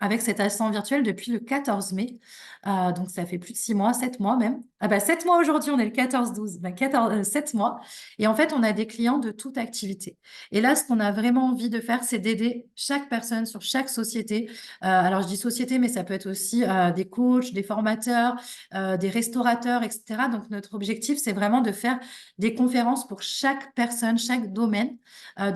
avec cet assistant virtuel depuis le 14 mai. Donc, ça fait plus de 6 mois, 7 mois même. Ah bah, 7 mois aujourd'hui, on est le 14-12, 7 mois. Et en fait, on a des clients de toute activité. Et là, ce qu'on a vraiment envie de faire, c'est d'aider chaque personne sur chaque société. Alors, je dis société, mais ça peut être aussi des coachs, des formateurs, des restaurateurs, etc. Donc, notre objectif, c'est vraiment de faire des conférences pour chaque personne, chaque domaine.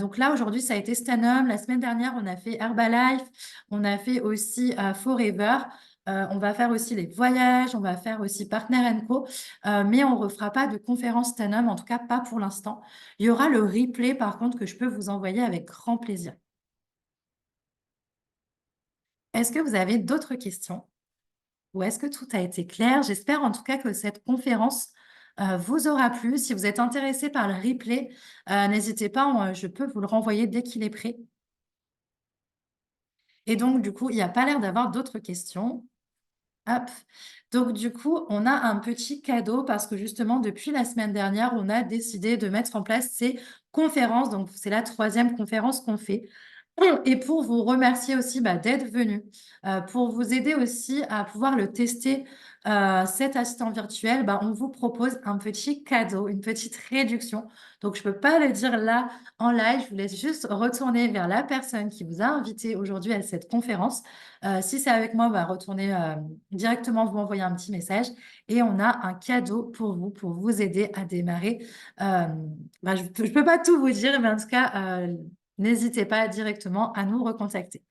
Donc là, aujourd'hui, ça a été Stanum. La semaine dernière, on a fait Herbalife. On a fait aussi Forever. On va faire aussi les voyages. On va faire aussi Partner Co. Mais on ne refera pas de conférence Stanum, en tout cas pas pour l'instant. Il y aura le replay, par contre, que je peux vous envoyer avec grand plaisir. Est-ce que vous avez d'autres questions? Ou est-ce que tout a été clair? J'espère en tout cas que cette conférence vous aura plu. Si vous êtes intéressé par le replay, n'hésitez pas, je peux vous le renvoyer dès qu'il est prêt. Et donc, du coup, il n'y a pas l'air d'avoir d'autres questions. Hop. Donc, du coup, on a un petit cadeau parce que justement, depuis la semaine dernière, on a décidé de mettre en place ces conférences. Donc, c'est la 3e conférence qu'on fait. Et pour vous remercier aussi d'être venu, pour vous aider aussi à pouvoir le tester, cet assistant virtuel, on vous propose un petit cadeau, une petite réduction. Donc je ne peux pas le dire là en live, je vous laisse juste retourner vers la personne qui vous a invité aujourd'hui à cette conférence. Si c'est avec moi, retourner directement, vous m'envoyer un petit message et on a un cadeau pour vous aider à démarrer. Je ne peux pas tout vous dire, mais en tout cas, n'hésitez pas directement à nous recontacter.